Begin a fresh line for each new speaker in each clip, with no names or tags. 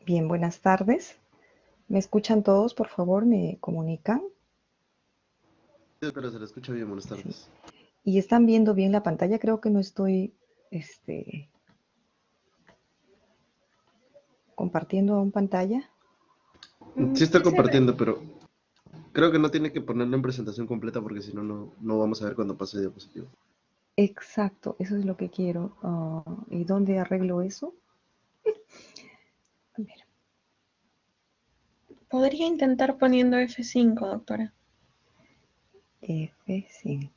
Bien, buenas tardes. ¿Me escuchan todos, por favor? ¿Me comunican?
Sí, doctora, se la escucha bien, buenas
Sí.
tardes.
¿Y están viendo bien la pantalla? Creo que no estoy compartiendo aún pantalla.
Sí está
Sí se ve.
compartiendo, pero creo que no tiene que ponerlo en presentación completa porque si no, no vamos a ver cuando pase diapositiva.
Exacto, eso es lo que quiero. ¿Y dónde arreglo eso? A ver,
Podría intentar poniendo F5, doctora.
F5.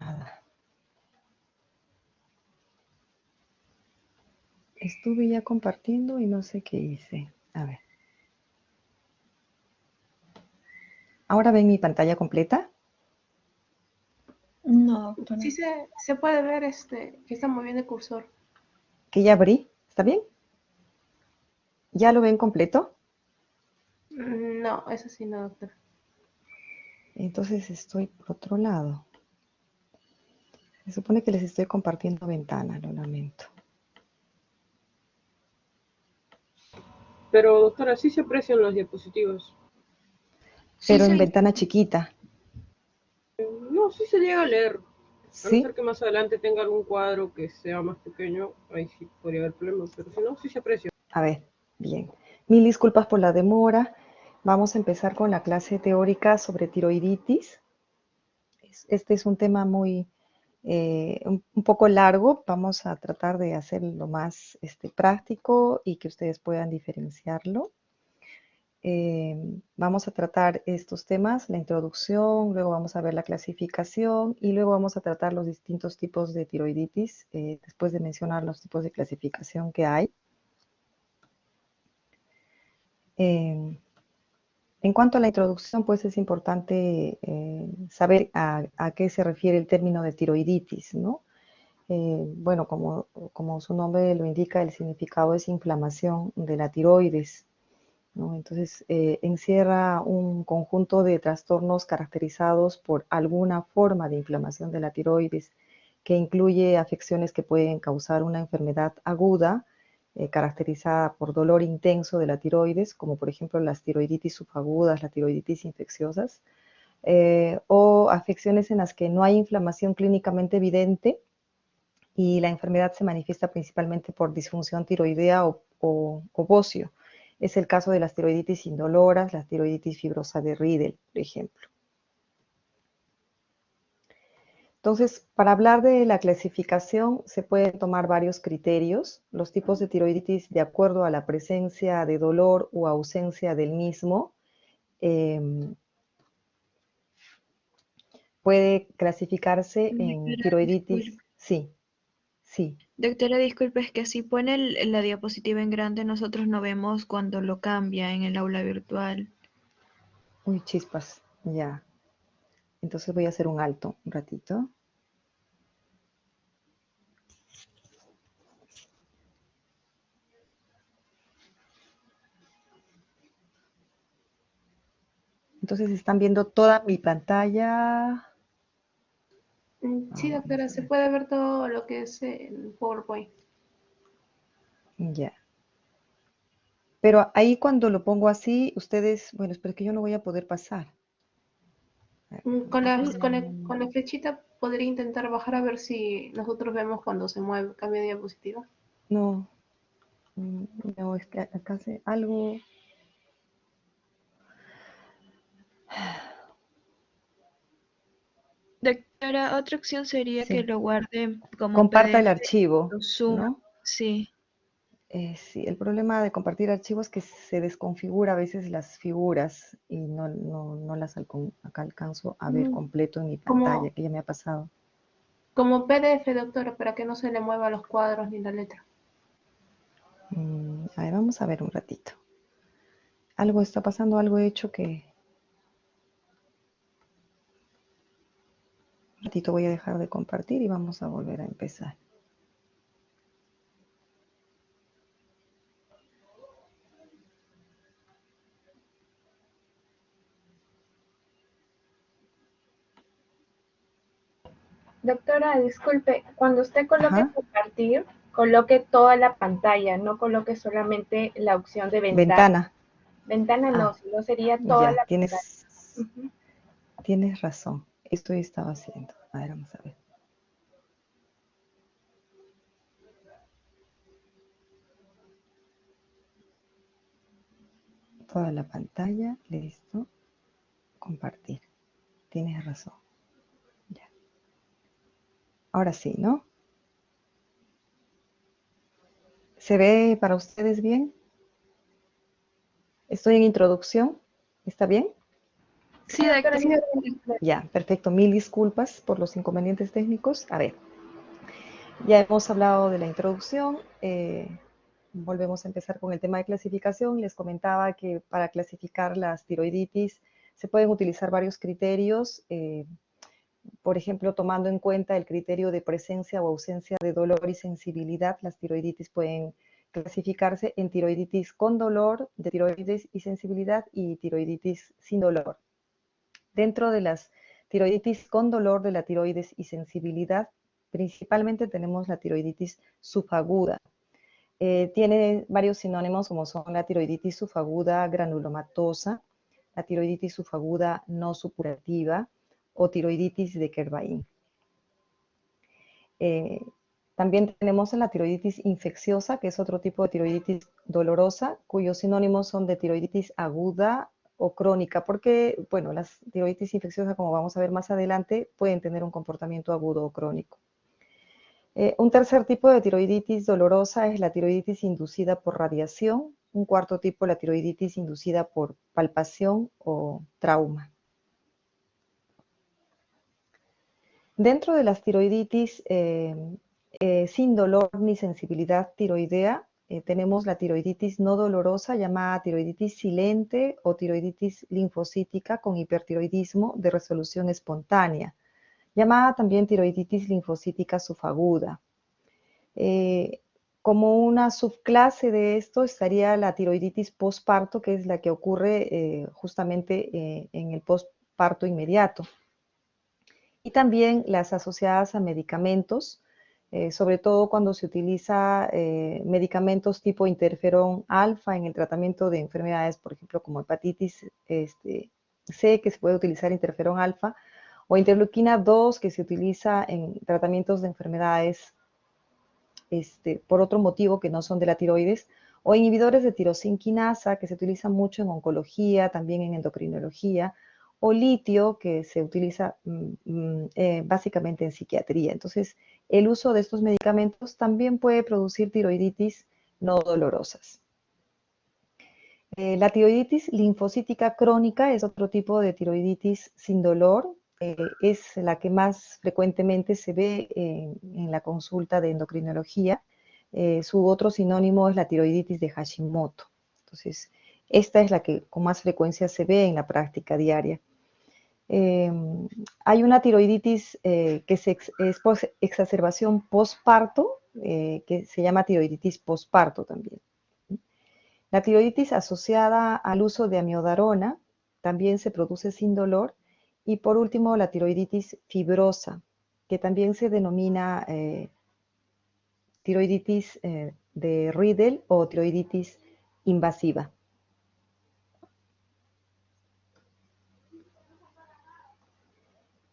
Nada. Estuve ya compartiendo y no sé qué hice. A ver. ¿Ahora ven mi pantalla completa?
No, doctora.
Sí se puede ver que está moviendo el cursor.
Que ya abrí. ¿Está bien? ¿Ya lo ven completo?
No, eso sí no, doctor.
Entonces estoy por otro lado. Se supone que les estoy compartiendo ventana, lo lamento.
Pero doctora, sí se aprecian las diapositivas.
Sí
Pero en
se,
ventana chiquita,
No, sí se llega a leer. A no
¿sí?
ser que más adelante tenga algún cuadro que sea más pequeño, ahí sí podría haber problemas, pero si no, sí se aprecia.
A ver, bien. Mil disculpas por la demora. Vamos a empezar con la clase teórica sobre tiroiditis. Este es un tema muy, un poco largo. Vamos a tratar de hacerlo más práctico y que ustedes puedan diferenciarlo. Vamos a tratar estos temas, la introducción, luego vamos a ver la clasificación y luego vamos a tratar los distintos tipos de tiroiditis, después de mencionar los tipos de clasificación que hay. En cuanto a la introducción, pues es importante saber a qué se refiere el término de tiroiditis, ¿no? Bueno, como su nombre lo indica, el significado es inflamación de la tiroides, ¿no? Entonces, encierra un conjunto de trastornos caracterizados por alguna forma de inflamación de la tiroides, que incluye afecciones que pueden causar una enfermedad aguda, caracterizada por dolor intenso de la tiroides, como por ejemplo las tiroiditis subagudas, las tiroiditis infecciosas, o afecciones en las que no hay inflamación clínicamente evidente y la enfermedad se manifiesta principalmente por disfunción tiroidea o bocio. Es el caso de las tiroiditis indoloras, la tiroiditis fibrosa de Riedel, por ejemplo. Entonces, para hablar de la clasificación, se pueden tomar varios criterios. Los tipos de tiroiditis, de acuerdo a la presencia de dolor o ausencia del mismo, eh, puede clasificarse en
Doctora,
tiroiditis,
disculpe.
sí, sí.
Doctora, disculpe, es que si pone la diapositiva en grande, nosotros no vemos cuando lo cambia en el aula virtual.
Uy, chispas, ya. Entonces voy a hacer un alto un ratito. Entonces están viendo toda mi pantalla.
Sí,
Vamos
doctora,
a
se
ver.
puede ver todo lo que es el PowerPoint.
Ya. Pero ahí cuando lo pongo así, ustedes, bueno, espero que yo no voy a poder pasar.
Con la flechita podría intentar bajar a ver si nosotros vemos cuando se mueve, cambia de diapositiva.
No, no, es que acá hace algo.
Doctora, otra opción sería que
Sí,
lo guarde como
comparta el
PDF,
archivo,
lo suma.
¿no?
Sí.
Sí, el problema de compartir archivos es que se desconfigura a veces las figuras y no las acá alcanzo a ver
Mm,
completo en mi pantalla,
Como,
que ya me ha pasado.
como PDF, doctora, para que no se le muevan los cuadros ni la letra.
A ver, vamos a ver un ratito. Algo está pasando, algo he hecho que... ratito voy a dejar de compartir y vamos a volver a empezar.
Doctora, disculpe, cuando usted coloque
Ajá.
compartir, coloque toda la pantalla, no coloque solamente la opción de ventana.
Ventana.
Ventana no,
Ah,
sino sería toda
ya,
la pantalla. Ujú.
tienes razón. Esto yo estaba haciendo. A ver, vamos a ver. Toda la pantalla, listo. Compartir. Tienes razón. Ya. Ahora sí, ¿no? ¿Se ve para ustedes bien? Estoy en introducción. ¿Está bien?
Sí,
Doctora,
doctora.
Ya, perfecto. Mil disculpas por los inconvenientes técnicos. A ver, ya hemos hablado de la introducción. Volvemos a empezar con el tema de clasificación. Les comentaba que para clasificar las tiroiditis se pueden utilizar varios criterios. Por ejemplo, tomando en cuenta el criterio de presencia o ausencia de dolor y sensibilidad, las tiroiditis pueden clasificarse en tiroiditis con dolor, de tiroides y sensibilidad, y tiroiditis sin dolor. Dentro de las tiroiditis con dolor de la tiroides y sensibilidad, principalmente tenemos la tiroiditis subaguda. Tiene varios sinónimos como son la tiroiditis subaguda granulomatosa, la tiroiditis subaguda no supurativa o tiroiditis de Kervain. También tenemos la tiroiditis infecciosa, que es otro tipo de tiroiditis dolorosa, cuyos sinónimos son de tiroiditis aguda o crónica, porque, bueno, las tiroiditis infecciosas, como vamos a ver más adelante, pueden tener un comportamiento agudo o crónico. Un tercer tipo de tiroiditis dolorosa es la tiroiditis inducida por radiación. Un cuarto tipo, la tiroiditis inducida por palpación o trauma. Dentro de las tiroiditis sin dolor ni sensibilidad tiroidea, tenemos la tiroiditis no dolorosa llamada tiroiditis silente o tiroiditis linfocítica con hipertiroidismo de resolución espontánea, llamada también tiroiditis linfocítica subaguda. Como una subclase de esto estaría la tiroiditis postparto, que es la que ocurre justamente en el postparto inmediato. Y también las asociadas a medicamentos, sobre todo cuando se utiliza medicamentos tipo interferón alfa en el tratamiento de enfermedades, por ejemplo, como hepatitis C, que se puede utilizar interferón alfa, o interleuquina 2, que se utiliza en tratamientos de enfermedades por otro motivo que no son de la tiroides, o inhibidores de tirosinquinasa, que se utilizan mucho en oncología, también en endocrinología, o litio, que se utiliza básicamente en psiquiatría. Entonces, el uso de estos medicamentos también puede producir tiroiditis no dolorosas. La tiroiditis linfocítica crónica es otro tipo de tiroiditis sin dolor. Es la que más frecuentemente se ve en la consulta de endocrinología. Su otro sinónimo es la tiroiditis de Hashimoto. Entonces, esta es la que con más frecuencia se ve en la práctica diaria. Hay una tiroiditis que es por exacerbación postparto, que se llama tiroiditis postparto también. La tiroiditis asociada al uso de amiodarona también se produce sin dolor. Y por último, la tiroiditis fibrosa, que también se denomina tiroiditis de Riedel o tiroiditis invasiva.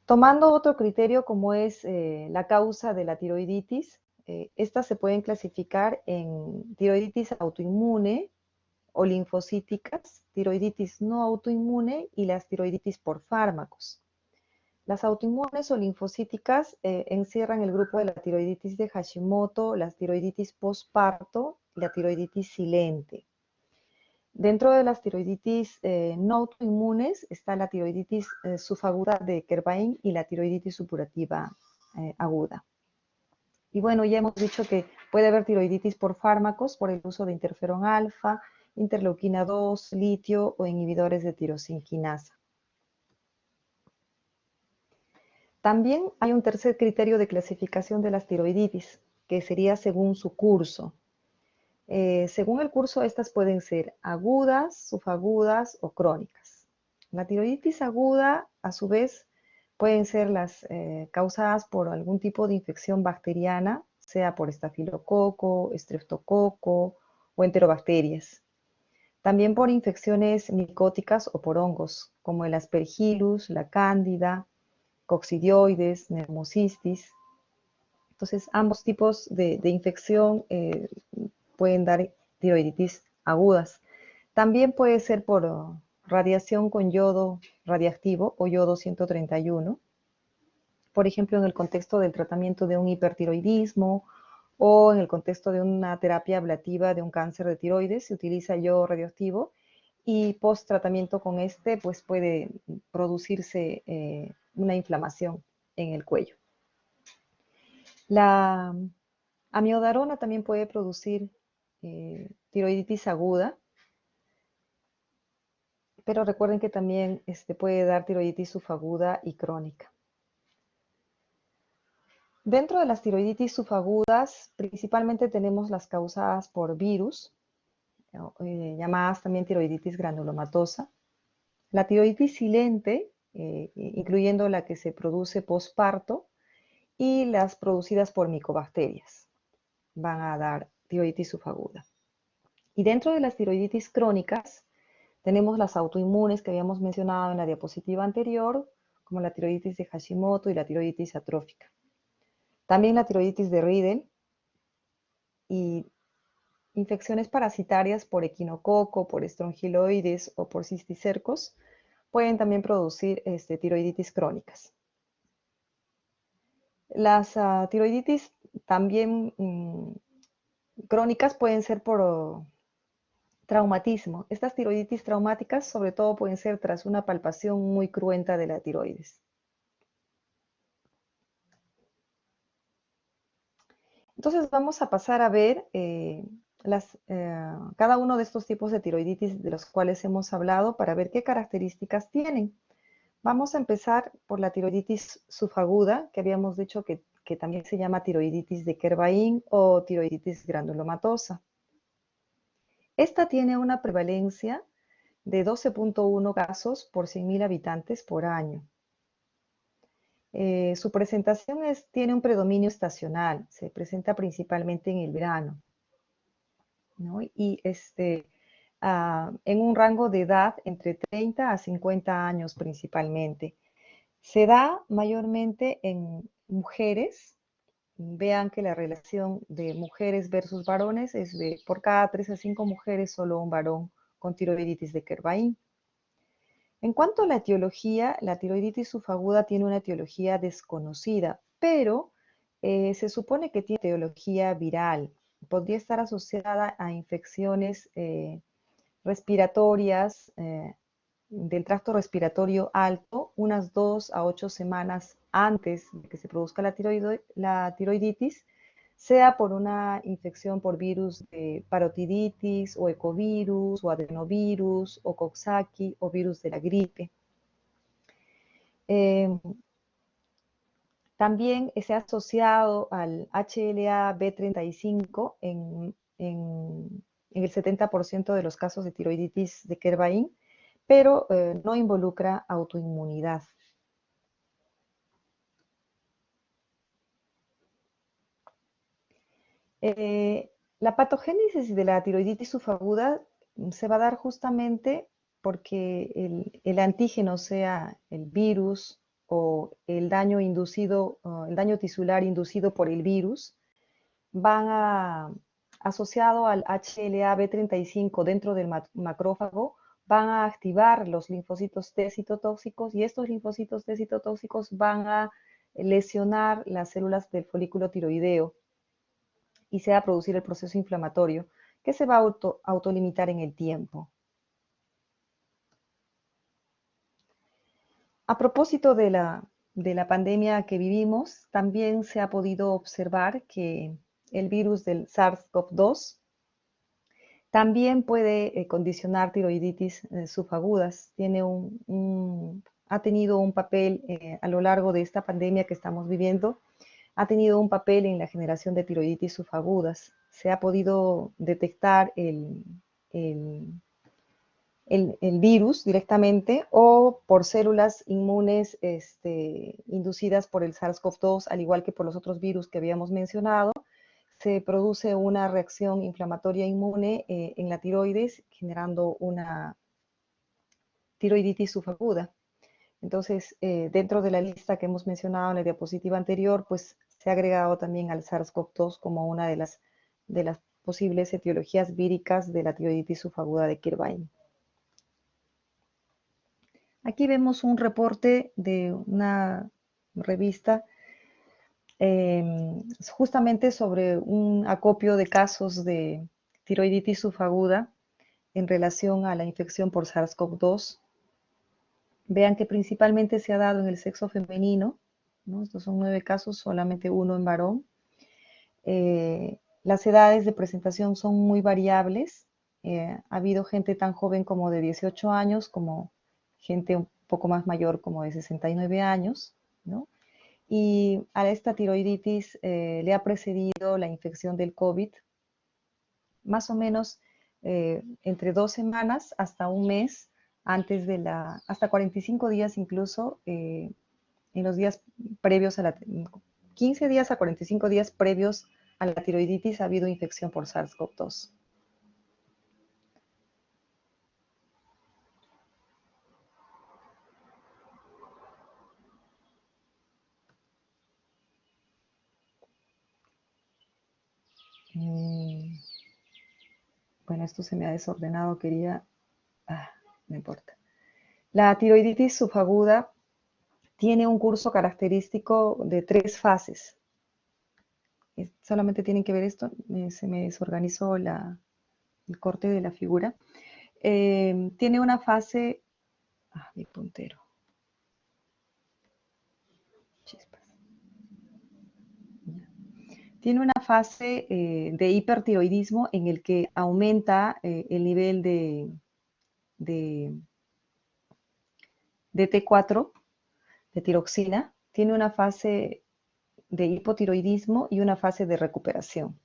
Tomando otro criterio como es la causa de la tiroiditis, estas se pueden clasificar en tiroiditis autoinmune o linfocíticas, tiroiditis no autoinmune y las tiroiditis por fármacos. Las autoinmunes o linfocíticas encierran el grupo de la tiroiditis de Hashimoto, la tiroiditis postparto y la tiroiditis silente. Dentro de las tiroiditis no autoinmunes está la tiroiditis subaguda de Kervain y la tiroiditis supurativa aguda. Y bueno, ya hemos dicho que puede haber tiroiditis por fármacos por el uso de interferón alfa, interleuquina 2, litio o inhibidores de tirosinquinasa. También hay un tercer criterio de clasificación de las tiroiditis, que sería según su curso. Según el curso, estas pueden ser agudas, subagudas o crónicas. La tiroiditis aguda, a su vez, pueden ser las causadas por algún tipo de infección bacteriana, sea por estafilococo, estreptococo o enterobacterias. También por infecciones micóticas o por hongos, como el Aspergillus, la Cándida, coccidioides, neumocistis. Entonces, ambos tipos de infección pueden dar tiroiditis agudas. También puede ser por radiación con yodo radiactivo o yodo 131, por ejemplo, en el contexto del tratamiento de un hipertiroidismo o en el contexto de una terapia ablativa de un cáncer de tiroides, se utiliza yodo radioactivo y post tratamiento con este, pues puede producirse una inflamación en el cuello. La amiodarona también puede producir tiroiditis aguda, pero recuerden que también puede dar tiroiditis subaguda y crónica. Dentro de las tiroiditis subagudas, principalmente tenemos las causadas por virus, llamadas también tiroiditis granulomatosa. La tiroiditis silente, incluyendo la que se produce posparto, y las producidas por micobacterias, van a dar tiroiditis subaguda. Y dentro de las tiroiditis crónicas, tenemos las autoinmunes que habíamos mencionado en la diapositiva anterior, como la tiroiditis de Hashimoto y la tiroiditis atrófica. También la tiroiditis de Riedel y infecciones parasitarias por equinococo, por estrongiloides o por cisticercos pueden también producir tiroiditis crónicas. Las tiroiditis también crónicas pueden ser por traumatismo. Estas tiroiditis traumáticas sobre todo pueden ser tras una palpación muy cruenta de la tiroides. Entonces vamos a pasar a ver cada uno de estos tipos de tiroiditis de los cuales hemos hablado para ver qué características tienen. Vamos a empezar por la tiroiditis subaguda, que habíamos dicho que también se llama tiroiditis de Kervain o tiroiditis granulomatosa. Esta tiene una prevalencia de 12.1 casos por 100.000 habitantes por año. Su presentación tiene un predominio estacional, se presenta principalmente en el verano, ¿no? Y en un rango de edad entre 30 a 50 años principalmente. Se da mayormente en mujeres. Vean que la relación de mujeres versus varones es de por cada 3 a 5 mujeres, solo un varón con tiroiditis de Kervain. En cuanto a la etiología, la tiroiditis subaguda tiene una etiología desconocida, pero se supone que tiene etiología viral. Podría estar asociada a infecciones respiratorias del tracto respiratorio alto, unas 2 a 8 semanas antes de que se produzca la tiroiditis, sea por una infección por virus de parotiditis o ecovirus o adenovirus o Coxsackie o virus de la gripe. También se ha asociado al HLA-B35 en el 70% de los casos de tiroiditis de Kervain, pero no involucra autoinmunidad. La patogénesis de la tiroiditis subaguda se va a dar justamente porque el antígeno, sea el virus o el daño inducido, el daño tisular inducido por el virus, van asociado al HLA-B35 dentro del macrófago, van a activar los linfocitos T citotóxicos y estos linfocitos T citotóxicos van a lesionar las células del folículo tiroideo y se va a producir el proceso inflamatorio que se va a autolimitar en el tiempo. A propósito de la pandemia que vivimos, también se ha podido observar que el virus del SARS-CoV-2 también puede condicionar tiroiditis subagudas. Tiene un ha tenido un papel a lo largo de esta pandemia que estamos viviendo, ha tenido un papel en la generación de tiroiditis subagudas. Se ha podido detectar el virus directamente o por células inmunes inducidas por el SARS-CoV-2, al igual que por los otros virus que habíamos mencionado. Se produce una reacción inflamatoria inmune en la tiroides, generando una tiroiditis subaguda. Entonces, dentro de la lista que hemos mencionado en la diapositiva anterior, pues se ha agregado también al SARS-CoV-2 como una de las posibles etiologías víricas de la tiroiditis subaguda de Kirchwein. Aquí vemos un reporte de una revista justamente sobre un acopio de casos de tiroiditis subaguda en relación a la infección por SARS-CoV-2. Vean que principalmente se ha dado en el sexo femenino, ¿no? Estos son 9 casos, solamente 1 en varón. Las edades de presentación son muy variables. Ha habido gente tan joven como de 18 años, como gente un poco más mayor como de 69 años, ¿no? Y a esta tiroiditis le ha precedido la infección del COVID, más o menos entre 2 semanas hasta un mes, hasta 45 días incluso, en los días previos a 15 días a 45 días previos a la tiroiditis ha habido infección por SARS-CoV-2. Bueno, esto se me ha desordenado, no importa. La tiroiditis subaguda tiene un curso característico de 3 fases. Solamente tienen que ver esto, se me desorganizó el corte de la figura. Tiene una fase, mi puntero. Chispas. Tiene una fase de hipertiroidismo en el que aumenta el nivel de T4, de tiroxina. Tiene una fase de hipotiroidismo y una fase de recuperación.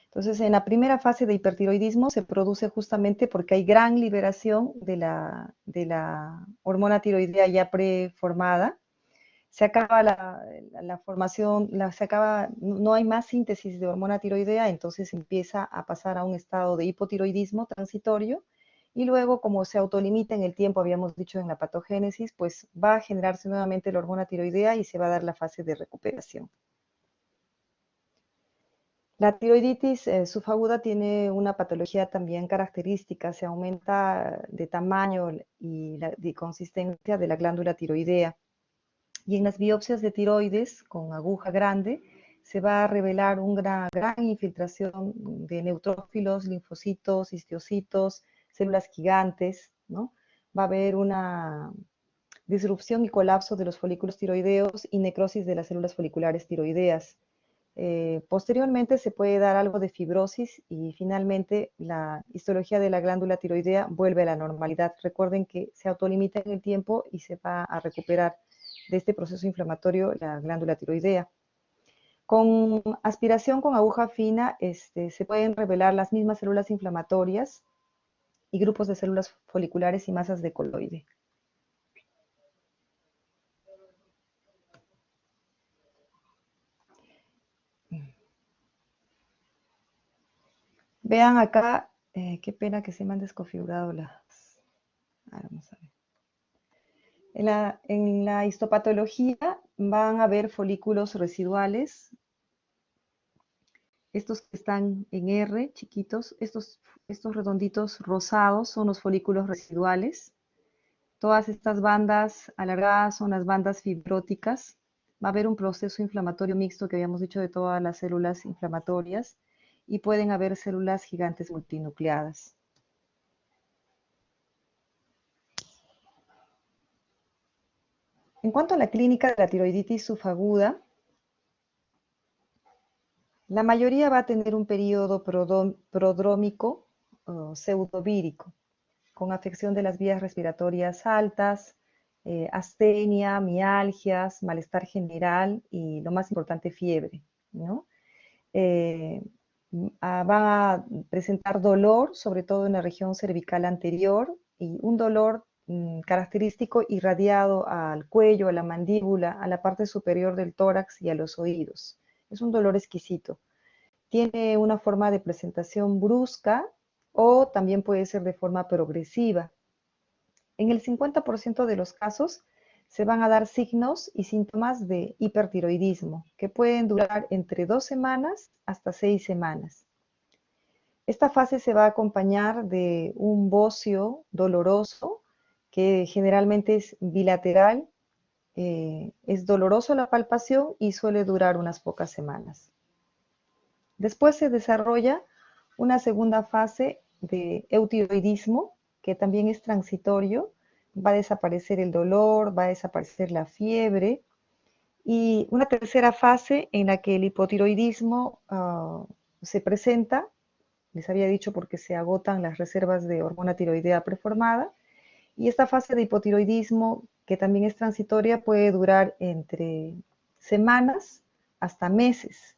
Entonces, en la primera fase de hipertiroidismo se produce justamente porque hay gran liberación de la hormona tiroidea ya preformada. Se acaba la formación, no hay más síntesis de hormona tiroidea, entonces empieza a pasar a un estado de hipotiroidismo transitorio y luego, como se autolimita en el tiempo, habíamos dicho en la patogénesis, pues va a generarse nuevamente la hormona tiroidea y se va a dar la fase de recuperación. La tiroiditis subaguda tiene una patología también característica, se aumenta de tamaño y de consistencia de la glándula tiroidea. Y en las biopsias de tiroides con aguja grande se va a revelar una gran infiltración de neutrófilos, linfocitos, histocitos, células gigantes, ¿no? Va a haber una disrupción y colapso de los folículos tiroideos y necrosis de las células foliculares tiroideas. Posteriormente se puede dar algo de fibrosis y finalmente la histología de la glándula tiroidea vuelve a la normalidad. Recuerden que se autolimita en el tiempo y se va a recuperar de este proceso inflamatorio la glándula tiroidea. Con aspiración con aguja fina se pueden revelar las mismas células inflamatorias y grupos de células foliculares y masas de coloide. Vean acá, qué pena que se me han desconfigurado las... vamos a ver. En la histopatología van a haber folículos residuales. Estos que están en R, chiquitos, estos redonditos rosados son los folículos residuales. Todas estas bandas alargadas son las bandas fibróticas. Va a haber un proceso inflamatorio mixto que habíamos dicho de todas las células inflamatorias y pueden haber células gigantes multinucleadas. En cuanto a la clínica de la tiroiditis subaguda, la mayoría va a tener un periodo prodrómico o pseudovírico, con afección de las vías respiratorias altas, astenia, mialgias, malestar general y lo más importante, fiebre, ¿no? Van a presentar dolor, sobre todo en la región cervical anterior, y un dolor característico irradiado al cuello, a la mandíbula, a la parte superior del tórax y a los oídos. Es un dolor exquisito. Tiene una forma de presentación brusca o también puede ser de forma progresiva. En el 50% de los casos se van a dar signos y síntomas de hipertiroidismo, que pueden durar entre 2 semanas hasta 6 semanas. Esta fase se va a acompañar de un bocio doloroso, que generalmente es bilateral, es doloroso la palpación y suele durar unas pocas semanas. Después se desarrolla una segunda fase de eutiroidismo, que también es transitorio, va a desaparecer el dolor, va a desaparecer la fiebre, y una tercera fase en la que el hipotiroidismo se presenta, les había dicho porque se agotan las reservas de hormona tiroidea preformada, y esta fase de hipotiroidismo, que también es transitoria, puede durar entre semanas hasta meses,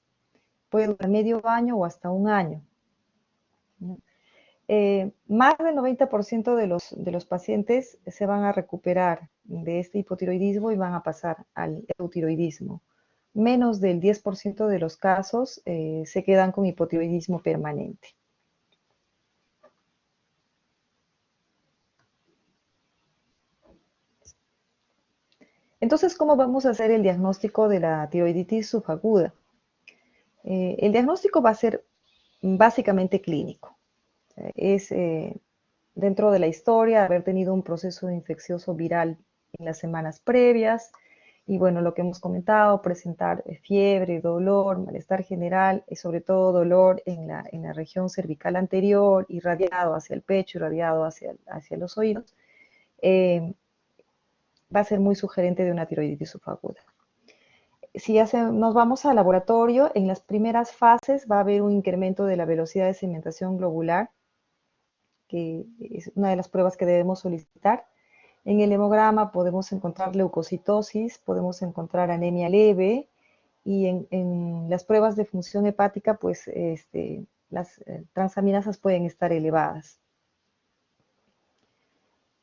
puede durar medio año o hasta un año. Más del 90% de los pacientes se van a recuperar de este hipotiroidismo y van a pasar al eutiroidismo. Menos del 10% de los casos se quedan con hipotiroidismo permanente. Entonces, ¿cómo vamos a hacer el diagnóstico de la tiroiditis subaguda? El diagnóstico va a ser básicamente clínico. Es dentro de la historia haber tenido un proceso infeccioso viral en las semanas previas y bueno, lo que hemos comentado, presentar fiebre, dolor, malestar general y sobre todo dolor en la región cervical anterior, irradiado hacia el pecho, irradiado hacia los oídos, va a ser muy sugerente de una tiroiditis subaguda. Si nos vamos al laboratorio, en las primeras fases va a haber un incremento de la velocidad de segmentación globular, que es una de las pruebas que debemos solicitar. En el hemograma podemos encontrar leucocitosis, podemos encontrar anemia leve, y en las pruebas de función hepática, pues las transaminasas pueden estar elevadas.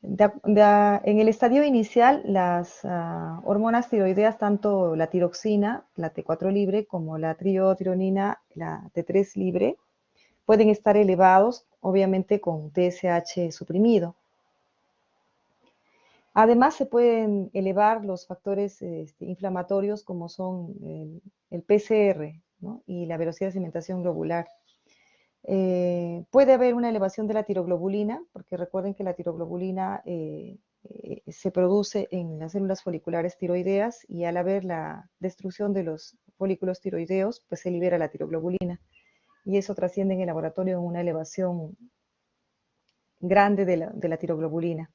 En el estadio inicial, las hormonas tiroideas, tanto la tiroxina, la T4 libre, como la triotironina, la T3 libre, pueden estar elevados, obviamente con TSH suprimido. Además, se pueden elevar los factores inflamatorios como son el PCR, ¿no? Y la velocidad de segmentación globular. Puede haber una elevación de la tiroglobulina, porque recuerden que la tiroglobulina se produce en las células foliculares tiroideas y al haber la destrucción de los folículos tiroideos, pues se libera la tiroglobulina. Y eso trasciende en el laboratorio en una elevación grande de la tiroglobulina.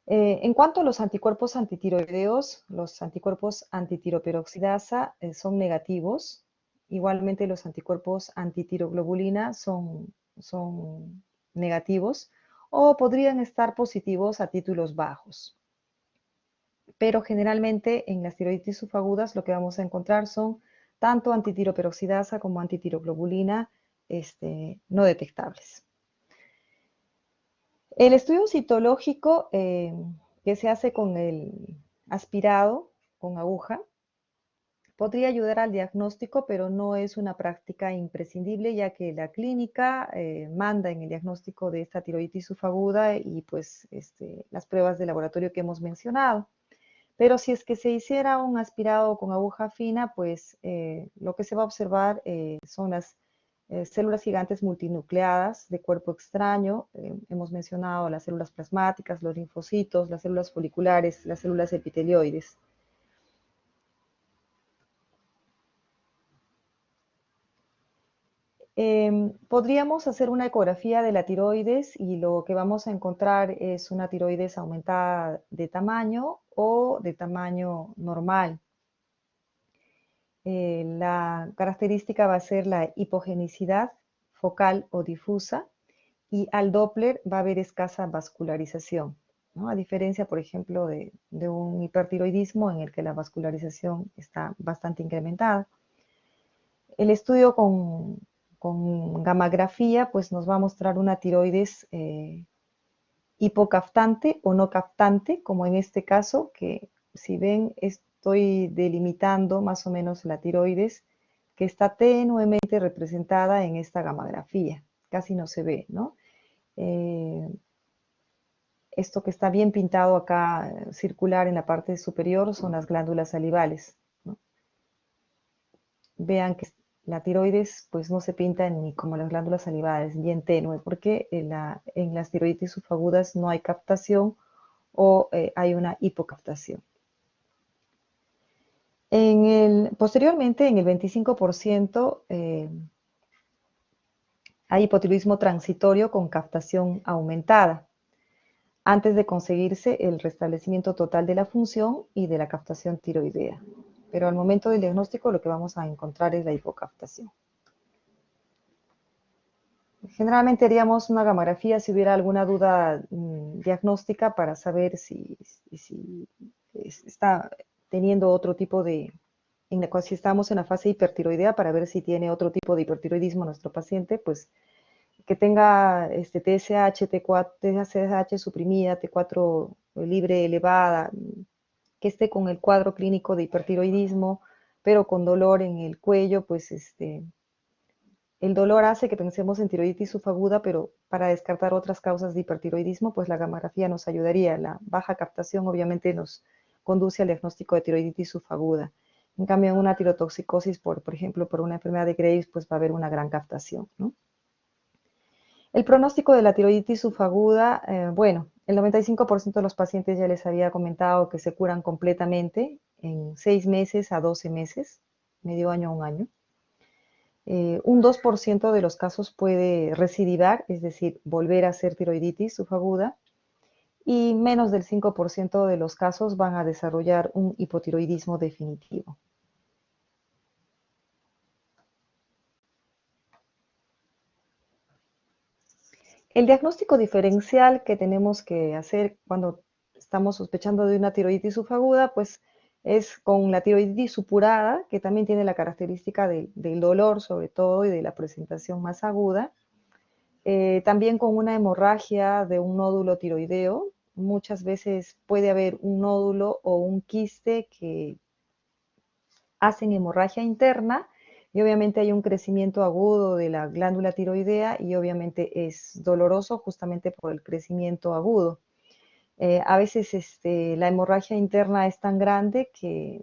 En cuanto a los anticuerpos antitiroideos, los anticuerpos antitiroperoxidasa son negativos. Igualmente los anticuerpos antitiroglobulina son negativos o podrían estar positivos a títulos bajos. Pero generalmente en las tiroiditis subagudas lo que vamos a encontrar son tanto antitiroperoxidasa como antitiroglobulina no detectables. El estudio citológico que se hace con el aspirado, con aguja, podría ayudar al diagnóstico, pero no es una práctica imprescindible, ya que la clínica manda en el diagnóstico de esta tiroiditis subaguda y pues las pruebas de laboratorio que hemos mencionado. Pero si es que se hiciera un aspirado con aguja fina, pues lo que se va a observar son las células gigantes multinucleadas de cuerpo extraño. Hemos mencionado las células plasmáticas, los linfocitos, las células foliculares, las células epitelioides. Podríamos hacer una ecografía de la tiroides y lo que vamos a encontrar es una tiroides aumentada de tamaño o de tamaño normal. La característica va a ser la hipogenicidad focal o difusa y al Doppler va a haber escasa vascularización. ¿no? A diferencia, por ejemplo, de un hipertiroidismo en el que la vascularización está bastante incrementada. El estudio con gammagrafía pues nos va a mostrar una tiroides hipocaftante o no caftante, como en este caso, que si ven estoy delimitando más o menos la tiroides que está tenuemente representada en esta gammagrafía, casi no se ve, ¿no? Esto que está bien pintado acá, circular en la parte superior, son las glándulas salivales, ¿no? Vean que la tiroides pues no se pinta ni como las glándulas salivales, bien tenue, porque en las tiroiditis subagudas no hay captación o hay una hipocaptación. Posteriormente, en el 25%, hay hipotiroidismo transitorio con captación aumentada, antes de conseguirse el restablecimiento total de la función y de la captación tiroidea. Pero al momento del diagnóstico lo que vamos a encontrar es la hipocaptación. Generalmente haríamos una gammagrafía si hubiera alguna duda diagnóstica para saber si está teniendo otro tipo de, si estamos en la fase hipertiroidea, para ver si tiene otro tipo de hipertiroidismo nuestro paciente, pues que tenga TSH, T4, TSH suprimida, T4 libre elevada, que esté con el cuadro clínico de hipertiroidismo, pero con dolor en el cuello, pues el dolor hace que pensemos en tiroiditis subaguda, pero para descartar otras causas de hipertiroidismo, pues la gammagrafía nos ayudaría. La baja captación obviamente nos conduce al diagnóstico de tiroiditis subaguda. En cambio, en una tirotoxicosis, por ejemplo, por una enfermedad de Graves, pues va a haber una gran captación, ¿no? El pronóstico de la tiroiditis subaguda, bueno, el 95% de los pacientes ya les había comentado que se curan completamente en 6 meses a 12 meses, medio año a un año. Un 2% de los casos puede recidivar, es decir, volver a ser tiroiditis subaguda, y menos del 5% de los casos van a desarrollar un hipotiroidismo definitivo. El diagnóstico diferencial que tenemos que hacer cuando estamos sospechando de una tiroiditis subaguda, pues es con la tiroiditis supurada, que también tiene la característica del dolor sobre todo y de la presentación más aguda. También con una hemorragia de un nódulo tiroideo. Muchas veces puede haber un nódulo o un quiste que hacen hemorragia interna, y obviamente hay un crecimiento agudo de la glándula tiroidea y obviamente es doloroso justamente por el crecimiento agudo. A veces la hemorragia interna es tan grande que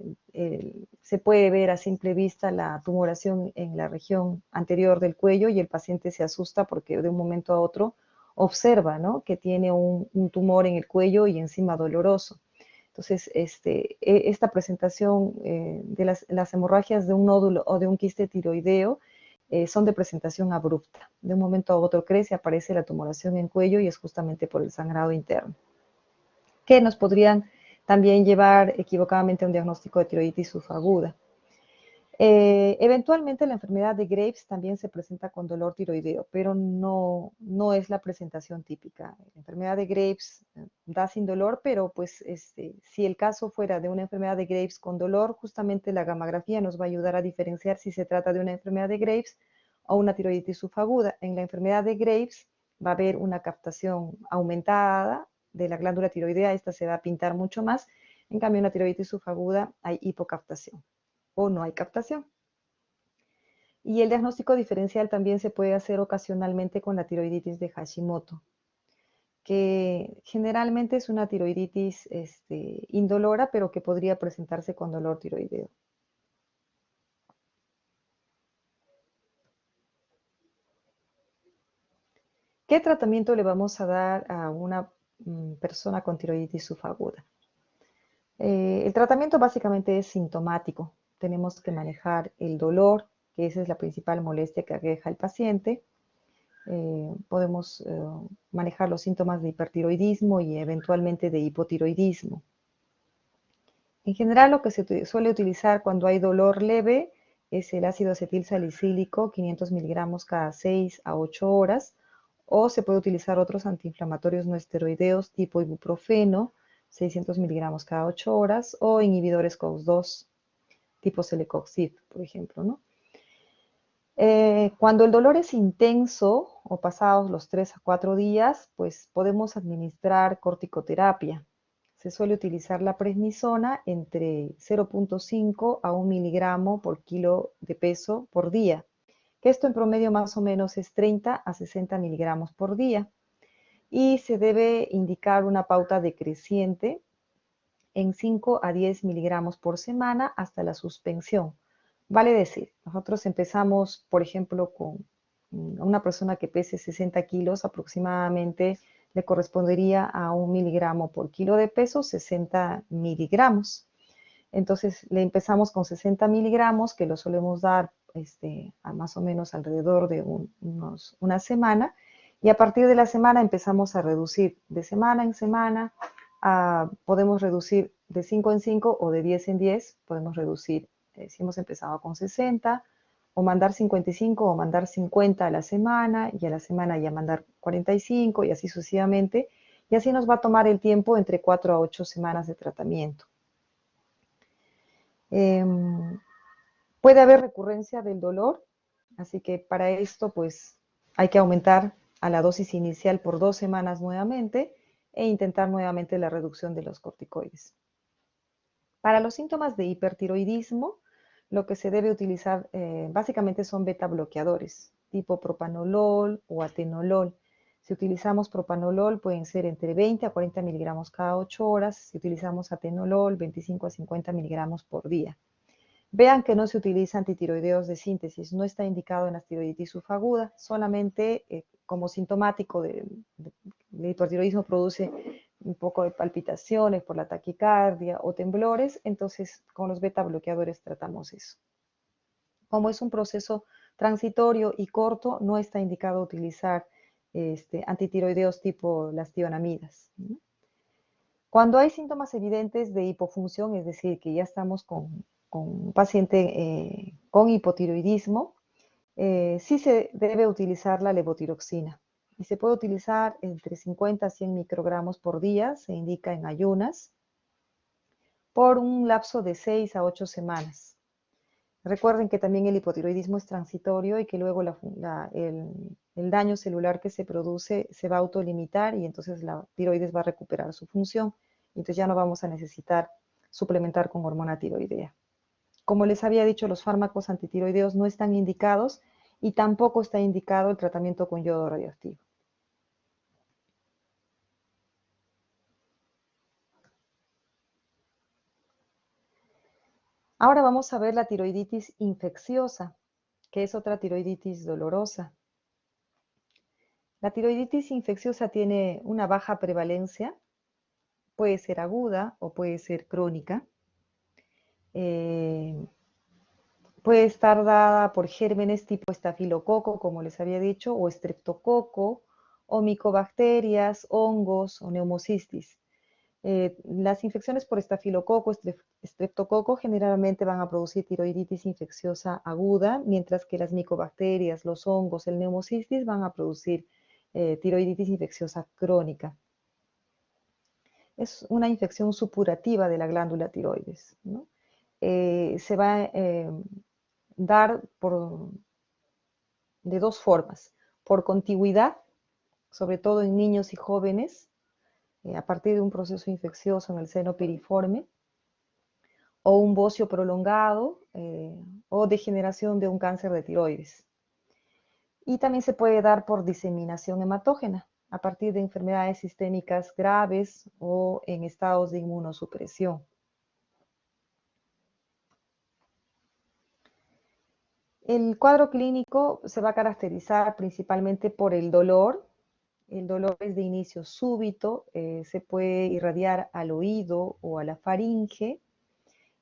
se puede ver a simple vista la tumoración en la región anterior del cuello y el paciente se asusta porque de un momento a otro observa, ¿no?, que tiene un tumor en el cuello y encima doloroso. Entonces, esta presentación de las hemorragias de un nódulo o de un quiste tiroideo son de presentación abrupta. De un momento a otro crece, aparece la tumoración en cuello y es justamente por el sangrado interno, que nos podrían también llevar equivocadamente a un diagnóstico de tiroiditis subaguda. Eventualmente la enfermedad de Graves también se presenta con dolor tiroideo, pero no es la presentación típica. La enfermedad de Graves da sin dolor, pero pues si el caso fuera de una enfermedad de Graves con dolor, justamente la gammagrafía nos va a ayudar a diferenciar si se trata de una enfermedad de Graves o una tiroiditis subaguda. En la enfermedad de Graves va a haber una captación aumentada de la glándula tiroidea, esta se va a pintar mucho más. En cambio, en la tiroiditis subaguda hay hipocaptación o no hay captación. Y el diagnóstico diferencial también se puede hacer ocasionalmente con la tiroiditis de Hashimoto, que generalmente es una tiroiditis indolora, pero que podría presentarse con dolor tiroideo. ¿Qué tratamiento le vamos a dar a una persona con tiroiditis subaguda? El tratamiento básicamente es sintomático. Tenemos que manejar el dolor, que esa es la principal molestia que aqueja al paciente. Podemos manejar los síntomas de hipertiroidismo y eventualmente de hipotiroidismo. En general, lo que se suele utilizar cuando hay dolor leve es el ácido acetil salicílico, 500 miligramos cada 6 a 8 horas, o se puede utilizar otros antiinflamatorios no esteroideos tipo ibuprofeno, 600 miligramos cada 8 horas, o inhibidores COX-2 tipo celecoxib, por ejemplo, ¿no? Cuando el dolor es intenso o pasados los 3 a 4 días, pues podemos administrar corticoterapia. Se suele utilizar la prednisona entre 0.5 a 1 miligramo por kilo de peso por día, que esto en promedio más o menos es 30 a 60 miligramos por día. Y se debe indicar una pauta decreciente en 5 a 10 miligramos por semana hasta la suspensión. Vale decir, nosotros empezamos, por ejemplo, con una persona que pese 60 kilos, aproximadamente le correspondería a 1 miligramo por kilo de peso, 60 miligramos. Entonces, le empezamos con 60 miligramos, que lo solemos dar a más o menos alrededor de una semana, y a partir de la semana empezamos a reducir de semana en semana, podemos reducir de 5 en 5 o de 10 en 10, podemos reducir, si hemos empezado con 60, o mandar 55 o mandar 50 a la semana, y a la semana ya mandar 45 y así sucesivamente, y así nos va a tomar el tiempo entre 4 a 8 semanas de tratamiento. Puede haber recurrencia del dolor, así que para esto pues hay que aumentar a la dosis inicial por 2 semanas nuevamente e intentar nuevamente la reducción de los corticoides. Para los síntomas de hipertiroidismo, lo que se debe utilizar básicamente son beta bloqueadores, tipo propanolol o atenolol. Si utilizamos propanolol pueden ser entre 20 a 40 miligramos cada 8 horas, si utilizamos atenolol 25 a 50 miligramos por día. Vean que no se utiliza antitiroideos de síntesis, no está indicado en la tiroiditis subaguda, solamente como sintomático del hipertiroidismo produce un poco de palpitaciones por la taquicardia o temblores, entonces con los beta bloqueadores tratamos eso. Como es un proceso transitorio y corto, no está indicado utilizar antitiroideos tipo las tionamidas, ¿no? Cuando hay síntomas evidentes de hipofunción, es decir, que ya estamos con un paciente con hipotiroidismo, sí se debe utilizar la levotiroxina. Y se puede utilizar entre 50 a 100 microgramos por día, se indica en ayunas, por un lapso de 6 a 8 semanas. Recuerden que también el hipotiroidismo es transitorio y que luego el daño celular que se produce se va a autolimitar y entonces la tiroides va a recuperar su función. Entonces ya no vamos a necesitar suplementar con hormona tiroidea. Como les había dicho, los fármacos antitiroideos no están indicados y tampoco está indicado el tratamiento con yodo radioactivo. Ahora vamos a ver la tiroiditis infecciosa, que es otra tiroiditis dolorosa. La tiroiditis infecciosa tiene una baja prevalencia, puede ser aguda o puede ser crónica. Puede estar dada por gérmenes tipo estafilococo, como les había dicho, o estreptococo, o micobacterias, hongos o neumocistis. Las infecciones por estafilococo, estreptococo generalmente van a producir tiroiditis infecciosa aguda, mientras que las micobacterias, los hongos, el neumocistis van a producir tiroiditis infecciosa crónica. Es una infección supurativa de la glándula tiroides, ¿no? Se va a dar de dos formas, por contigüidad, sobre todo en niños y jóvenes, a partir de un proceso infeccioso en el seno piriforme, o un bocio prolongado, o degeneración de un cáncer de tiroides. Y también se puede dar por diseminación hematógena, a partir de enfermedades sistémicas graves o en estados de inmunosupresión. El cuadro clínico se va a caracterizar principalmente por el dolor. El dolor es de inicio súbito, se puede irradiar al oído o a la faringe.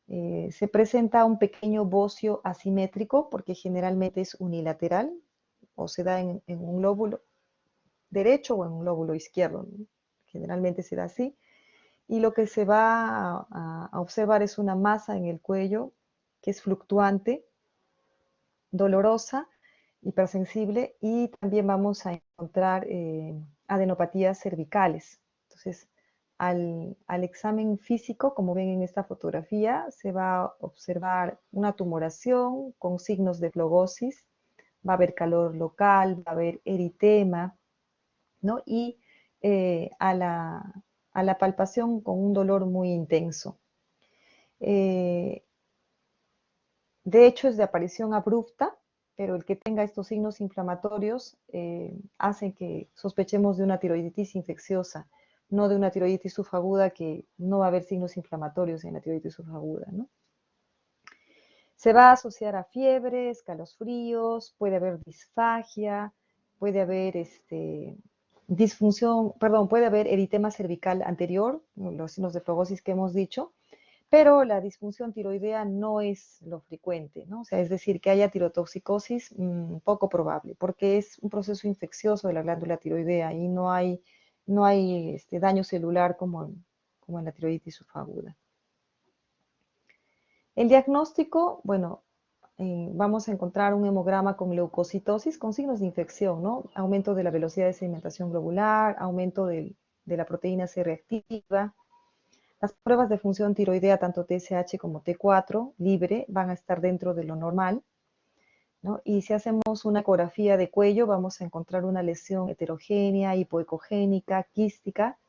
Se presenta un pequeño bocio asimétrico porque generalmente es unilateral o se da en un lóbulo derecho o en un lóbulo izquierdo, ¿no? Generalmente se da así. Y lo que se va a observar es una masa en el cuello que es fluctuante, dolorosa hipersensible, y también vamos a encontrar adenopatías cervicales. Entonces, al examen físico, como ven en esta fotografía, se va a observar una tumoración con signos de flogosis, va a haber calor local, va a haber eritema, ¿no? Y a la palpación con un dolor muy intenso. De hecho, es de aparición abrupta, pero el que tenga estos signos inflamatorios hace que sospechemos de una tiroiditis infecciosa, no de una tiroiditis subaguda, que no va a haber signos inflamatorios en la tiroiditis subaguda, ¿no? Se va a asociar a fiebre, escalofríos, puede haber disfagia, puede haber disfunción, perdón, puede haber eritema cervical anterior, los signos de flogosis que hemos dicho, pero la disfunción tiroidea no es lo frecuente, ¿no? O sea, es decir, que haya tirotoxicosis, poco probable, porque es un proceso infeccioso de la glándula tiroidea y no hay daño celular como en la tiroiditis subaguda. El diagnóstico, bueno, vamos a encontrar un hemograma con leucocitosis, con signos de infección, ¿no? Aumento de la velocidad de sedimentación globular, aumento de la proteína C reactiva. Las pruebas de función tiroidea, tanto TSH como T4 libre, van a estar dentro de lo normal, ¿no? Y si hacemos una ecografía de cuello, vamos a encontrar una lesión heterogénea, hipoecogénica, quística,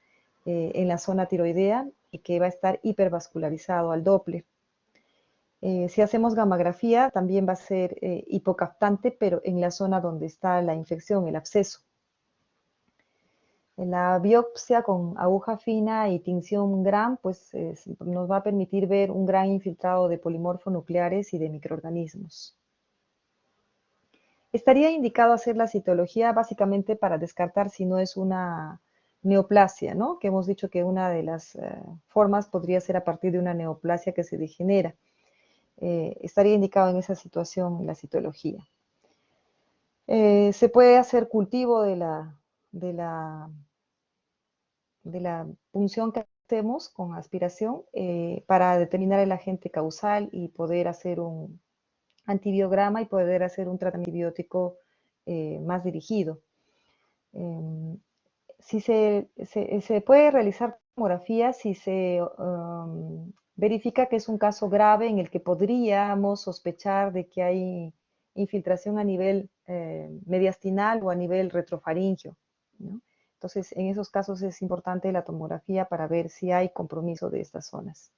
en la zona tiroidea, y que va a estar hipervascularizado al Doppler. Si hacemos gammagrafía, también va a ser hipocaptante, pero en la zona donde está la infección, el absceso. En la biopsia con aguja fina y tinción Gram, pues nos va a permitir ver un gran infiltrado de polimorfonucleares y de microorganismos. Estaría indicado hacer la citología básicamente para descartar si no es una neoplasia, ¿no? Que hemos dicho que una de las formas podría ser a partir de una neoplasia que se degenera. Estaría indicado en esa situación la citología. Se puede hacer cultivo de la punción que hacemos con aspiración para determinar el agente causal y poder hacer un antibiograma y poder hacer un tratamiento antibiótico más dirigido. Si se puede realizar tomografía si se verifica que es un caso grave en el que podríamos sospechar de que hay infiltración a nivel mediastinal o a nivel retrofaringio, ¿no? Entonces, en esos casos es importante la tomografía para ver si hay compromiso de estas zonas.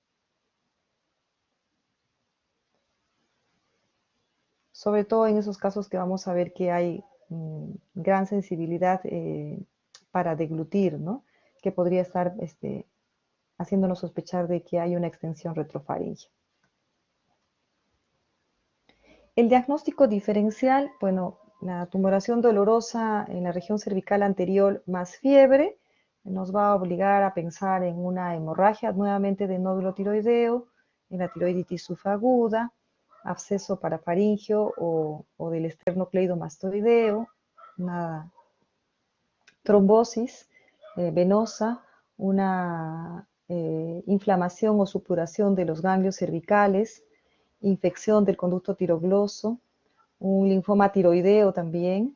Sobre todo en esos casos que vamos a ver que hay gran sensibilidad para deglutir, ¿no? Que podría estar haciéndonos sospechar de que hay una extensión retrofaringea. El diagnóstico diferencial, bueno, la tumoración dolorosa en la región cervical anterior más fiebre nos va a obligar a pensar en una hemorragia nuevamente de nódulo tiroideo, en la tiroiditis subaguda, absceso parafaringeo o del esternocleidomastoideo, una trombosis venosa, una inflamación o supuración de los ganglios cervicales, infección del conducto tirogloso, un linfoma tiroideo también,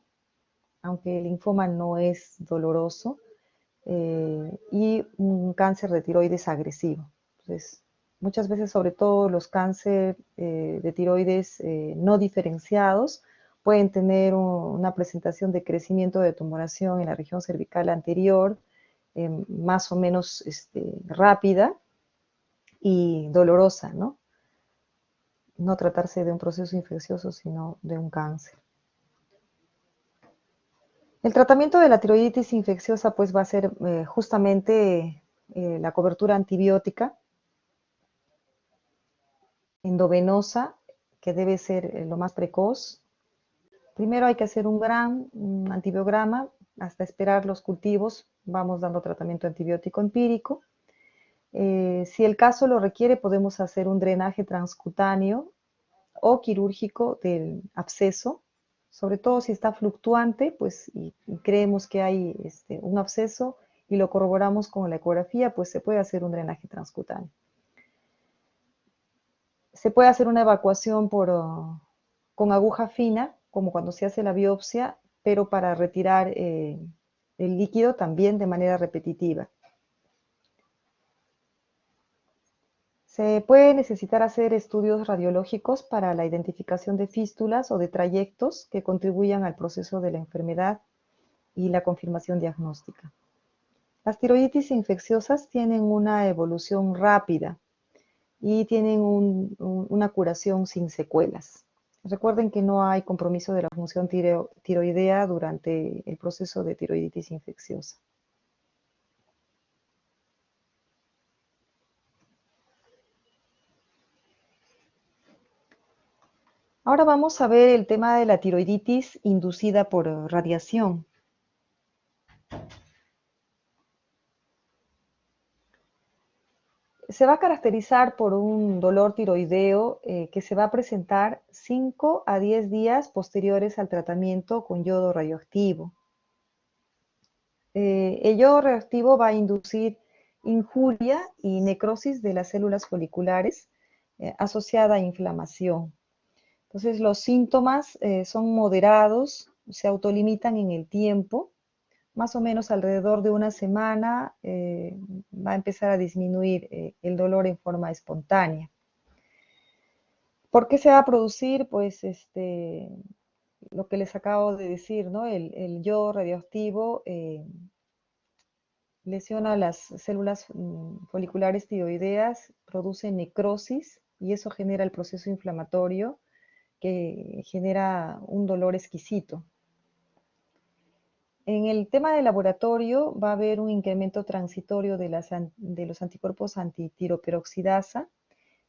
aunque el linfoma no es doloroso, y un cáncer de tiroides agresivo. Entonces, muchas veces, sobre todo los cánceres de tiroides no diferenciados, pueden tener una presentación de crecimiento de tumoración en la región cervical anterior, más o menos rápida y dolorosa, ¿no? No tratarse de un proceso infeccioso, sino de un cáncer. El tratamiento de la tiroiditis infecciosa pues va a ser justamente la cobertura antibiótica endovenosa, que debe ser lo más precoz. Primero hay que hacer un gran antibiograma, hasta esperar los cultivos, vamos dando tratamiento antibiótico empírico. Si el caso lo requiere, podemos hacer un drenaje transcutáneo o quirúrgico del absceso, sobre todo si está fluctuante, pues y creemos que hay un absceso y lo corroboramos con la ecografía, pues se puede hacer un drenaje transcutáneo. Se puede hacer una evacuación con aguja fina, como cuando se hace la biopsia, pero para retirar el líquido también de manera repetitiva. Se puede necesitar hacer estudios radiológicos para la identificación de fístulas o de trayectos que contribuyan al proceso de la enfermedad y la confirmación diagnóstica. Las tiroiditis infecciosas tienen una evolución rápida y tienen una curación sin secuelas. Recuerden que no hay compromiso de la función tiroidea durante el proceso de tiroiditis infecciosa. Ahora vamos a ver el tema de la tiroiditis inducida por radiación. Se va a caracterizar por un dolor tiroideo que se va a presentar 5 a 10 días posteriores al tratamiento con yodo radioactivo. El yodo radioactivo va a inducir injuria y necrosis de las células foliculares asociada a inflamación. Entonces los síntomas son moderados, se autolimitan en el tiempo, más o menos alrededor de una semana va a empezar a disminuir el dolor en forma espontánea. ¿Por qué se va a producir? Pues lo que les acabo de decir, ¿no? El yodo radioactivo lesiona las células foliculares tiroideas, produce necrosis y eso genera el proceso inflamatorio que genera un dolor exquisito. En el tema del laboratorio va a haber un incremento transitorio de los anticuerpos antitiroperoxidasa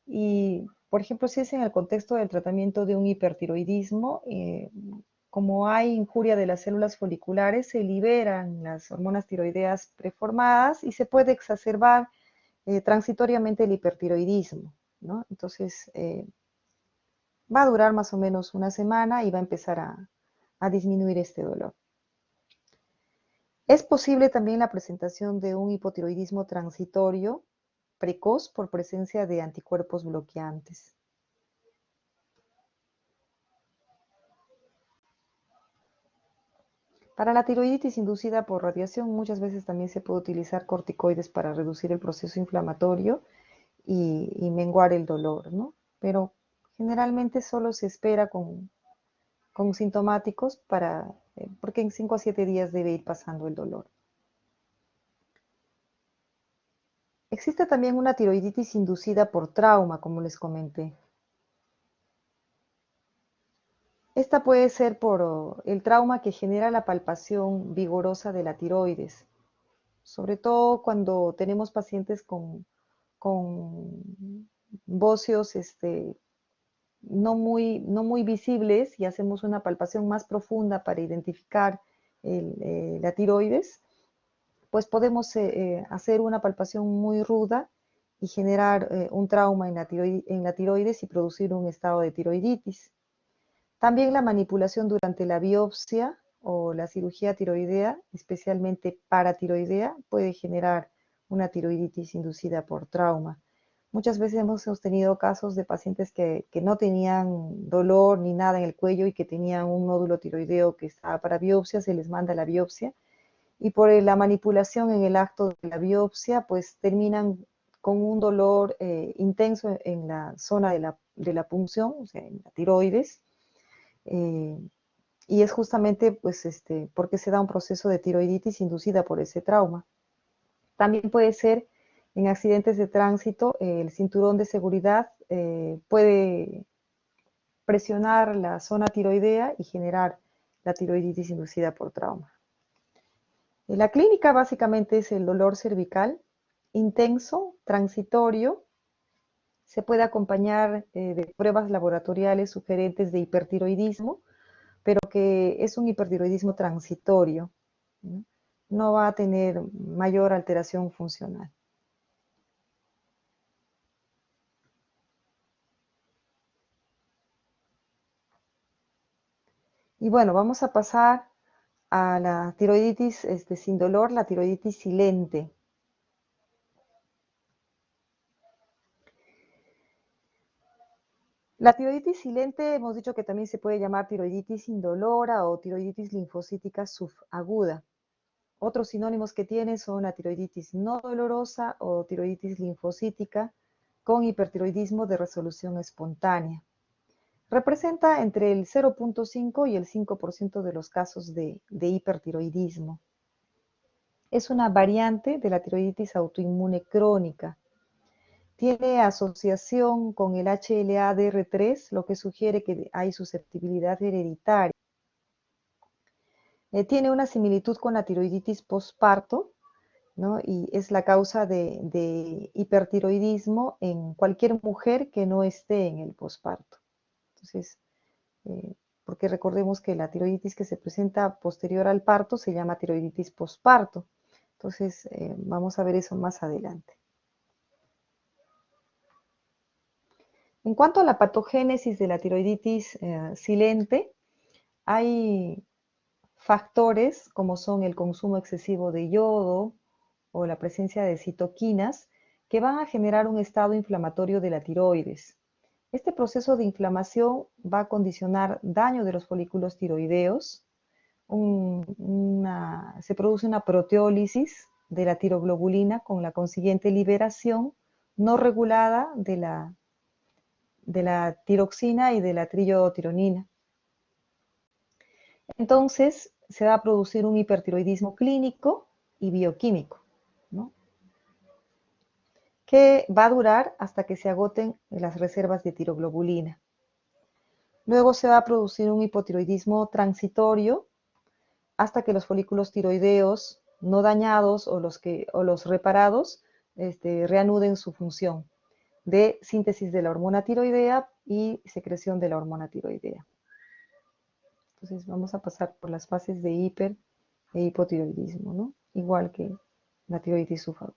y, por ejemplo, si es en el contexto del tratamiento de un hipertiroidismo, como hay injuria de las células foliculares, se liberan las hormonas tiroideas preformadas y se puede exacerbar transitoriamente el hipertiroidismo, ¿no? Entonces, va a durar más o menos una semana y va a empezar a disminuir este dolor. Es posible también la presentación de un hipotiroidismo transitorio precoz por presencia de anticuerpos bloqueantes. Para la tiroiditis inducida por radiación, muchas veces también se puede utilizar corticoides para reducir el proceso inflamatorio y menguar el dolor, ¿no? Pero generalmente solo se espera con sintomáticos porque en 5 a 7 días debe ir pasando el dolor. Existe también una tiroiditis inducida por trauma, como les comenté. Esta puede ser por el trauma que genera la palpación vigorosa de la tiroides, sobre todo cuando tenemos pacientes con bóceos no muy visibles y hacemos una palpación más profunda para identificar la tiroides, pues podemos hacer una palpación muy ruda y generar un trauma en la tiroides y producir un estado de tiroiditis. También la manipulación durante la biopsia o la cirugía tiroidea, especialmente paratiroidea, puede generar una tiroiditis inducida por trauma. Muchas veces hemos tenido casos de pacientes que no tenían dolor ni nada en el cuello y que tenían un nódulo tiroideo que estaba para biopsia, se les manda la biopsia y por la manipulación en el acto de la biopsia, pues terminan con un dolor intenso en la zona de la punción, o sea, en la tiroides, y es justamente pues, porque se da un proceso de tiroiditis inducida por ese trauma. También puede ser en accidentes de tránsito, el cinturón de seguridad puede presionar la zona tiroidea y generar la tiroiditis inducida por trauma. La clínica básicamente es el dolor cervical intenso, transitorio, se puede acompañar de pruebas laboratoriales sugerentes de hipertiroidismo, pero que es un hipertiroidismo transitorio, ¿no? No va a tener mayor alteración funcional. Y bueno, vamos a pasar a la tiroiditis sin dolor, la tiroiditis silente. La tiroiditis silente hemos dicho que también se puede llamar tiroiditis indolora o tiroiditis linfocítica subaguda. Otros sinónimos que tiene son la tiroiditis no dolorosa o tiroiditis linfocítica con hipertiroidismo de resolución espontánea. Representa entre el 0.5 y el 5% de los casos de hipertiroidismo. Es una variante de la tiroiditis autoinmune crónica. Tiene asociación con el HLA-DR3, lo que sugiere que hay susceptibilidad hereditaria. Tiene una similitud con la tiroiditis postparto, ¿no? Y es la causa de hipertiroidismo en cualquier mujer que no esté en el posparto. Entonces, porque recordemos que la tiroiditis que se presenta posterior al parto se llama tiroiditis postparto. Entonces, vamos a ver eso más adelante. En cuanto a la patogénesis de la tiroiditis silente, hay factores como son el consumo excesivo de yodo o la presencia de citoquinas que van a generar un estado inflamatorio de la tiroides. Este proceso de inflamación va a condicionar daño de los folículos tiroideos, se produce una proteólisis de la tiroglobulina con la consiguiente liberación no regulada de la tiroxina y de la triiotironina. Entonces, se va a producir un hipertiroidismo clínico y bioquímico, ¿no? Que va a durar hasta que se agoten las reservas de tiroglobulina. Luego se va a producir un hipotiroidismo transitorio hasta que los folículos tiroideos no dañados o los reparados reanuden su función de síntesis de la hormona tiroidea y secreción de la hormona tiroidea. Entonces vamos a pasar por las fases de hiper e hipotiroidismo, ¿no? Igual que la tiroiditis subaguda.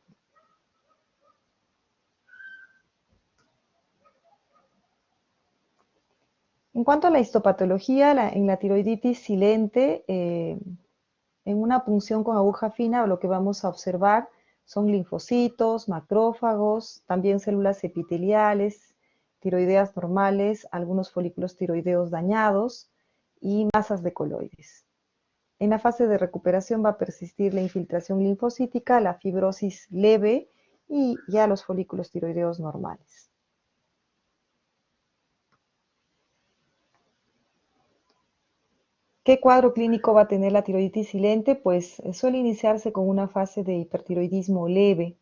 En cuanto a la histopatología, en la tiroiditis silente, en una punción con aguja fina, lo que vamos a observar son linfocitos, macrófagos, también células epiteliales, tiroideas normales, algunos folículos tiroideos dañados y masas de coloides. En la fase de recuperación va a persistir la infiltración linfocítica, la fibrosis leve y ya los folículos tiroideos normales. ¿Qué cuadro clínico va a tener la tiroiditis silente? Pues suele iniciarse con una fase de hipertiroidismo leve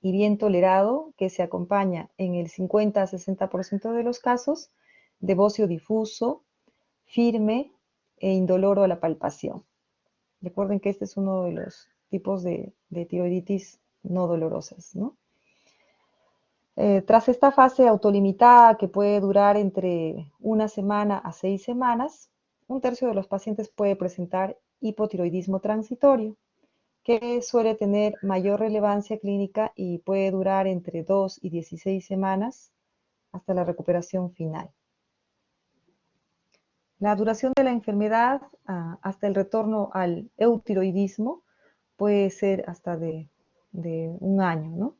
y bien tolerado, que se acompaña en el 50 a 60% de los casos de bocio difuso, firme e indoloro a la palpación. Recuerden que este es uno de los tipos de tiroiditis no dolorosas, ¿no? Tras esta fase autolimitada que puede durar entre 1 semana a 6 semanas, un tercio de los pacientes puede presentar hipotiroidismo transitorio, que suele tener mayor relevancia clínica y puede durar entre 2 y 16 semanas hasta la recuperación final. La duración de la enfermedad hasta el retorno al eutiroidismo puede ser hasta de 1 año, ¿no?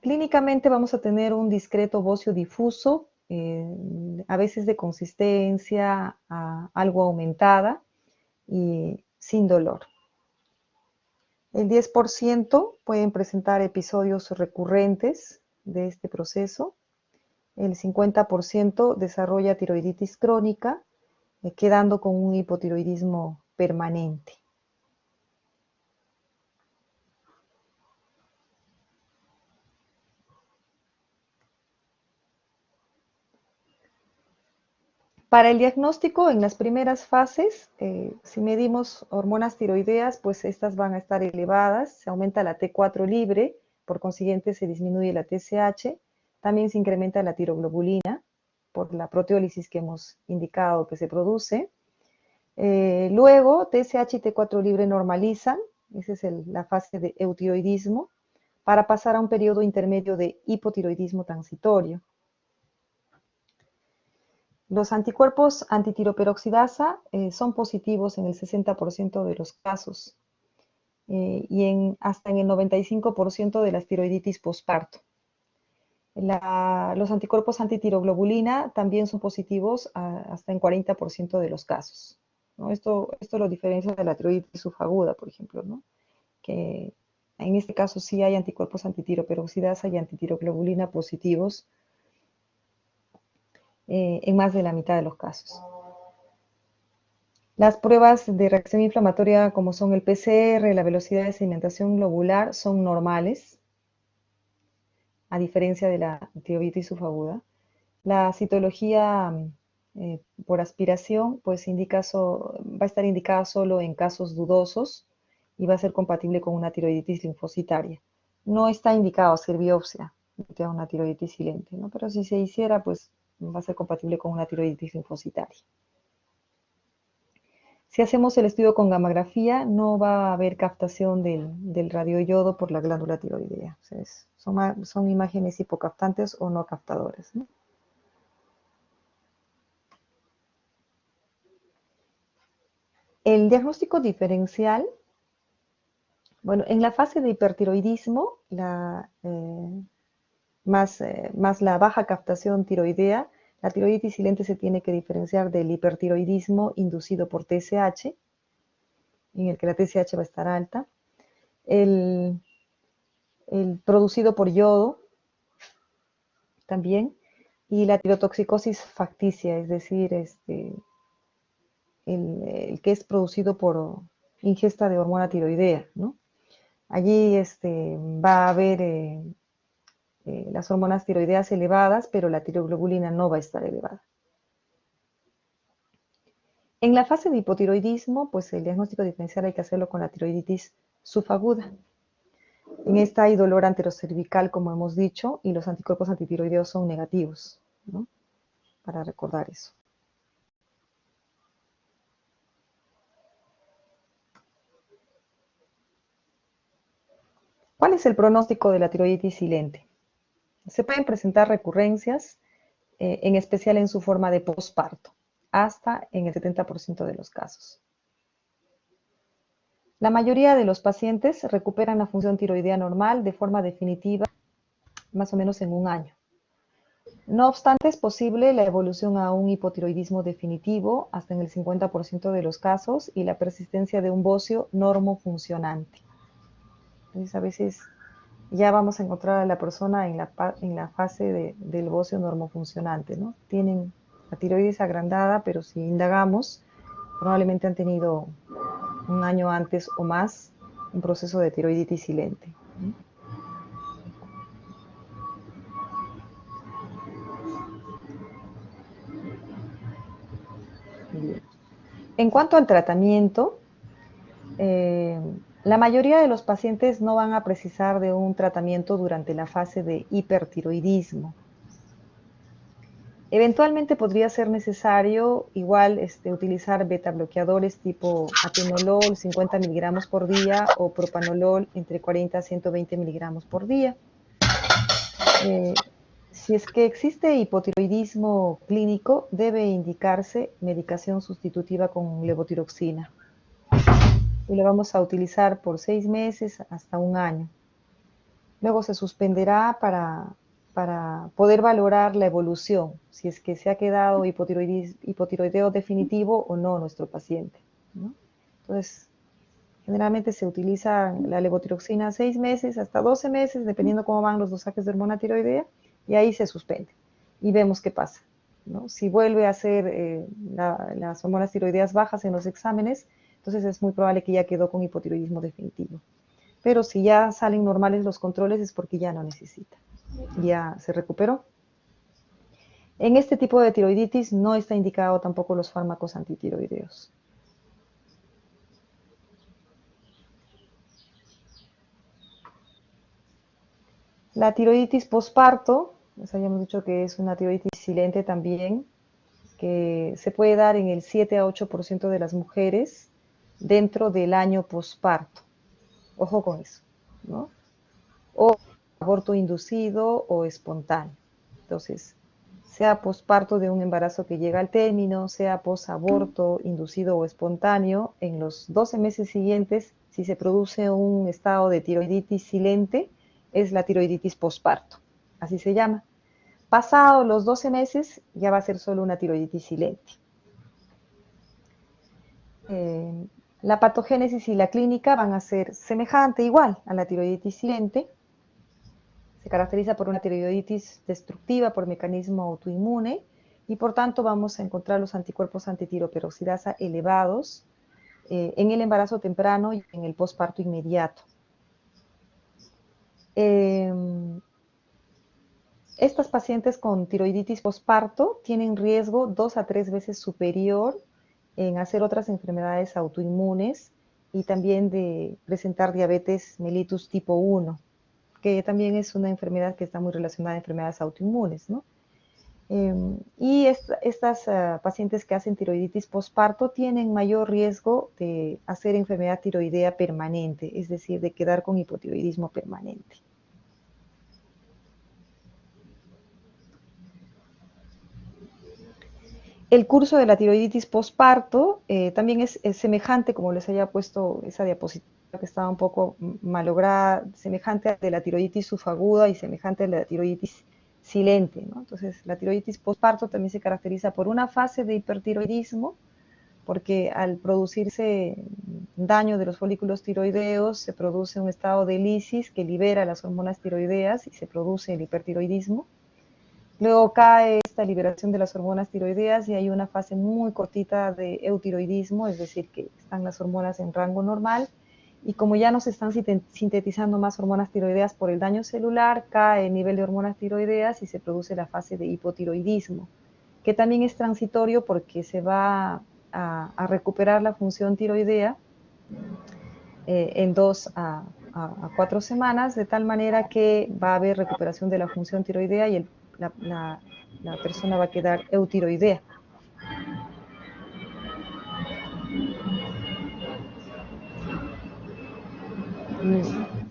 Clínicamente vamos a tener un discreto bocio difuso, a veces de consistencia algo aumentada y sin dolor. El 10% pueden presentar episodios recurrentes de este proceso. El 50% desarrolla tiroiditis crónica, quedando con un hipotiroidismo permanente. Para el diagnóstico, en las primeras fases, si medimos hormonas tiroideas, pues estas van a estar elevadas, se aumenta la T4 libre, por consiguiente se disminuye la TSH, también se incrementa la tiroglobulina, por la proteólisis que hemos indicado que se produce. Luego, TSH y T4 libre normalizan, esa es la fase de eutiroidismo, para pasar a un periodo intermedio de hipotiroidismo transitorio. Los anticuerpos antitiroperoxidasa son positivos en el 60% de los casos. y hasta en el 95% de las tiroiditis posparto. Los anticuerpos antitiroglobulina también son positivos hasta en 40% de los casos, ¿no? Esto lo diferencia de la tiroiditis subaguda, por ejemplo, ¿no? Que en este caso sí hay anticuerpos antitiroperoxidasa y antitiroglobulina positivos en más de la mitad de los casos. Las pruebas de reacción inflamatoria, como son el PCR, la velocidad de sedimentación globular, son normales, a diferencia de la tiroiditis subaguda. La citología por aspiración, pues va a estar indicada solo en casos dudosos y va a ser compatible con una tiroiditis linfocitaria. No está indicado hacer biopsia de una tiroiditis silente, ¿no? Pero si se hiciera, pues va a ser compatible con una tiroiditis linfocitaria. Si hacemos el estudio con gammagrafía, no va a haber captación del radioyodo por la glándula tiroidea. O sea, son imágenes hipocaptantes o no captadoras, ¿no? El diagnóstico diferencial, bueno, en la fase de hipertiroidismo, más la baja captación tiroidea, la tiroiditis silente se tiene que diferenciar del hipertiroidismo inducido por TSH, en el que la TSH va a estar alta, el producido por yodo también, y la tirotoxicosis facticia, es decir, el que es producido por ingesta de hormona tiroidea, ¿no? Allí va a haber las hormonas tiroideas elevadas, pero la tiroglobulina no va a estar elevada. En la fase de hipotiroidismo, pues el diagnóstico diferencial hay que hacerlo con la tiroiditis subaguda. En esta hay dolor anterocervical, como hemos dicho, y los anticuerpos antitiroideos son negativos, ¿no? Para recordar eso. ¿Cuál es el pronóstico de la tiroiditis silente? Se pueden presentar recurrencias, en especial en su forma de posparto, hasta en el 70% de los casos. La mayoría de los pacientes recuperan la función tiroidea normal de forma definitiva, más o menos en un año. No obstante, es posible la evolución a un hipotiroidismo definitivo hasta en el 50% de los casos y la persistencia de un bocio normofuncionante. Entonces, a veces ya vamos a encontrar a la persona en la fase del bocio normofuncionante, ¿no? Tienen la tiroides agrandada, pero si indagamos, probablemente han tenido un año antes o más un proceso de tiroiditis silente, ¿no? Bien. En cuanto al tratamiento, la mayoría de los pacientes no van a precisar de un tratamiento durante la fase de hipertiroidismo. Eventualmente podría ser necesario igual utilizar beta bloqueadores tipo atenolol 50 miligramos por día o propanolol entre 40 a 120 miligramos por día. Si es que existe hipotiroidismo clínico, debe indicarse medicación sustitutiva con levotiroxina. Y lo vamos a utilizar por 6 meses hasta un año. Luego se suspenderá para poder valorar la evolución, si es que se ha quedado hipotiroideo definitivo o no nuestro paciente, ¿no? Entonces, generalmente se utiliza la levotiroxina 6 meses hasta 12 meses, dependiendo cómo van los dosajes de hormona tiroidea, y ahí se suspende y vemos qué pasa, ¿no? Si vuelve a ser las hormonas tiroideas bajas en los exámenes, entonces es muy probable que ya quedó con hipotiroidismo definitivo. Pero si ya salen normales los controles es porque ya no necesita, ya se recuperó. En este tipo de tiroiditis no está indicado tampoco los fármacos antitiroideos. La tiroiditis posparto, ya hemos dicho que es una tiroiditis silente también, que se puede dar en el 7 a 8% de las mujeres dentro del año posparto. Ojo con eso, ¿no? O aborto inducido o espontáneo. Entonces, sea posparto de un embarazo que llega al término, sea posaborto inducido o espontáneo, en los 12 meses siguientes, si se produce un estado de tiroiditis silente, es la tiroiditis posparto, así se llama. Pasado los 12 meses, ya va a ser solo una tiroiditis silente. La patogénesis y la clínica van a ser semejante, igual a la tiroiditis silente. Se caracteriza por una tiroiditis destructiva por mecanismo autoinmune y por tanto vamos a encontrar los anticuerpos antitiroperoxidasa elevados en el embarazo temprano y en el posparto inmediato. Estas pacientes con tiroiditis posparto tienen riesgo 2 a 3 veces superior en hacer otras enfermedades autoinmunes y también de presentar diabetes mellitus tipo 1, que también es una enfermedad que está muy relacionada a enfermedades autoinmunes, ¿no? Y estas pacientes que hacen tiroiditis posparto tienen mayor riesgo de hacer enfermedad tiroidea permanente, es decir, de quedar con hipotiroidismo permanente. El curso de la tiroiditis posparto también es semejante, como les había puesto esa diapositiva que estaba un poco malograda, semejante a de la tiroiditis subaguda y semejante a la tiroiditis silente, ¿no? Entonces, la tiroiditis posparto también se caracteriza por una fase de hipertiroidismo, porque al producirse daño de los folículos tiroideos, se produce un estado de lisis que libera las hormonas tiroideas y se produce el hipertiroidismo. Luego cae esta liberación de las hormonas tiroideas y hay una fase muy cortita de eutiroidismo, es decir, que están las hormonas en rango normal, y como ya no se están sintetizando más hormonas tiroideas por el daño celular, cae el nivel de hormonas tiroideas y se produce la fase de hipotiroidismo, que también es transitorio porque se va a recuperar la función tiroidea en 2 a 4 semanas, de tal manera que va a haber recuperación de la función tiroidea y la persona va a quedar eutiroidea.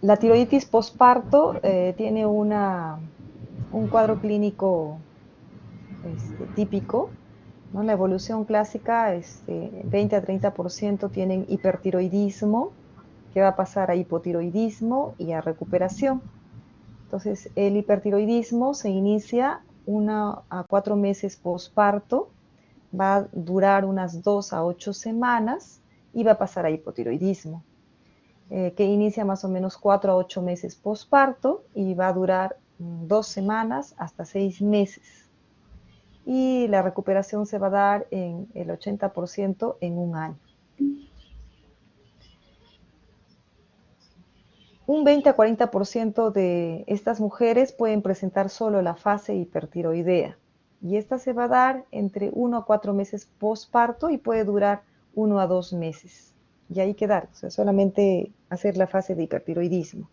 La tiroiditis posparto tiene un cuadro clínico típico, ¿no? La evolución clásica, 20 a 30% tienen hipertiroidismo, que va a pasar a hipotiroidismo y a recuperación. Entonces, el hipertiroidismo se inicia 1 a 4 meses posparto, va a durar unas 2 a 8 semanas y va a pasar a hipotiroidismo, que inicia más o menos 4 a 8 meses posparto y va a durar 2 semanas hasta 6 meses. Y la recuperación se va a dar en el 80% en un año. Un 20 a 40% de estas mujeres pueden presentar solo la fase hipertiroidea y esta se va a dar entre 1 a 4 meses posparto y puede durar 1 a 2 meses. Y ahí quedar, o sea, solamente hacer la fase de hipertiroidismo.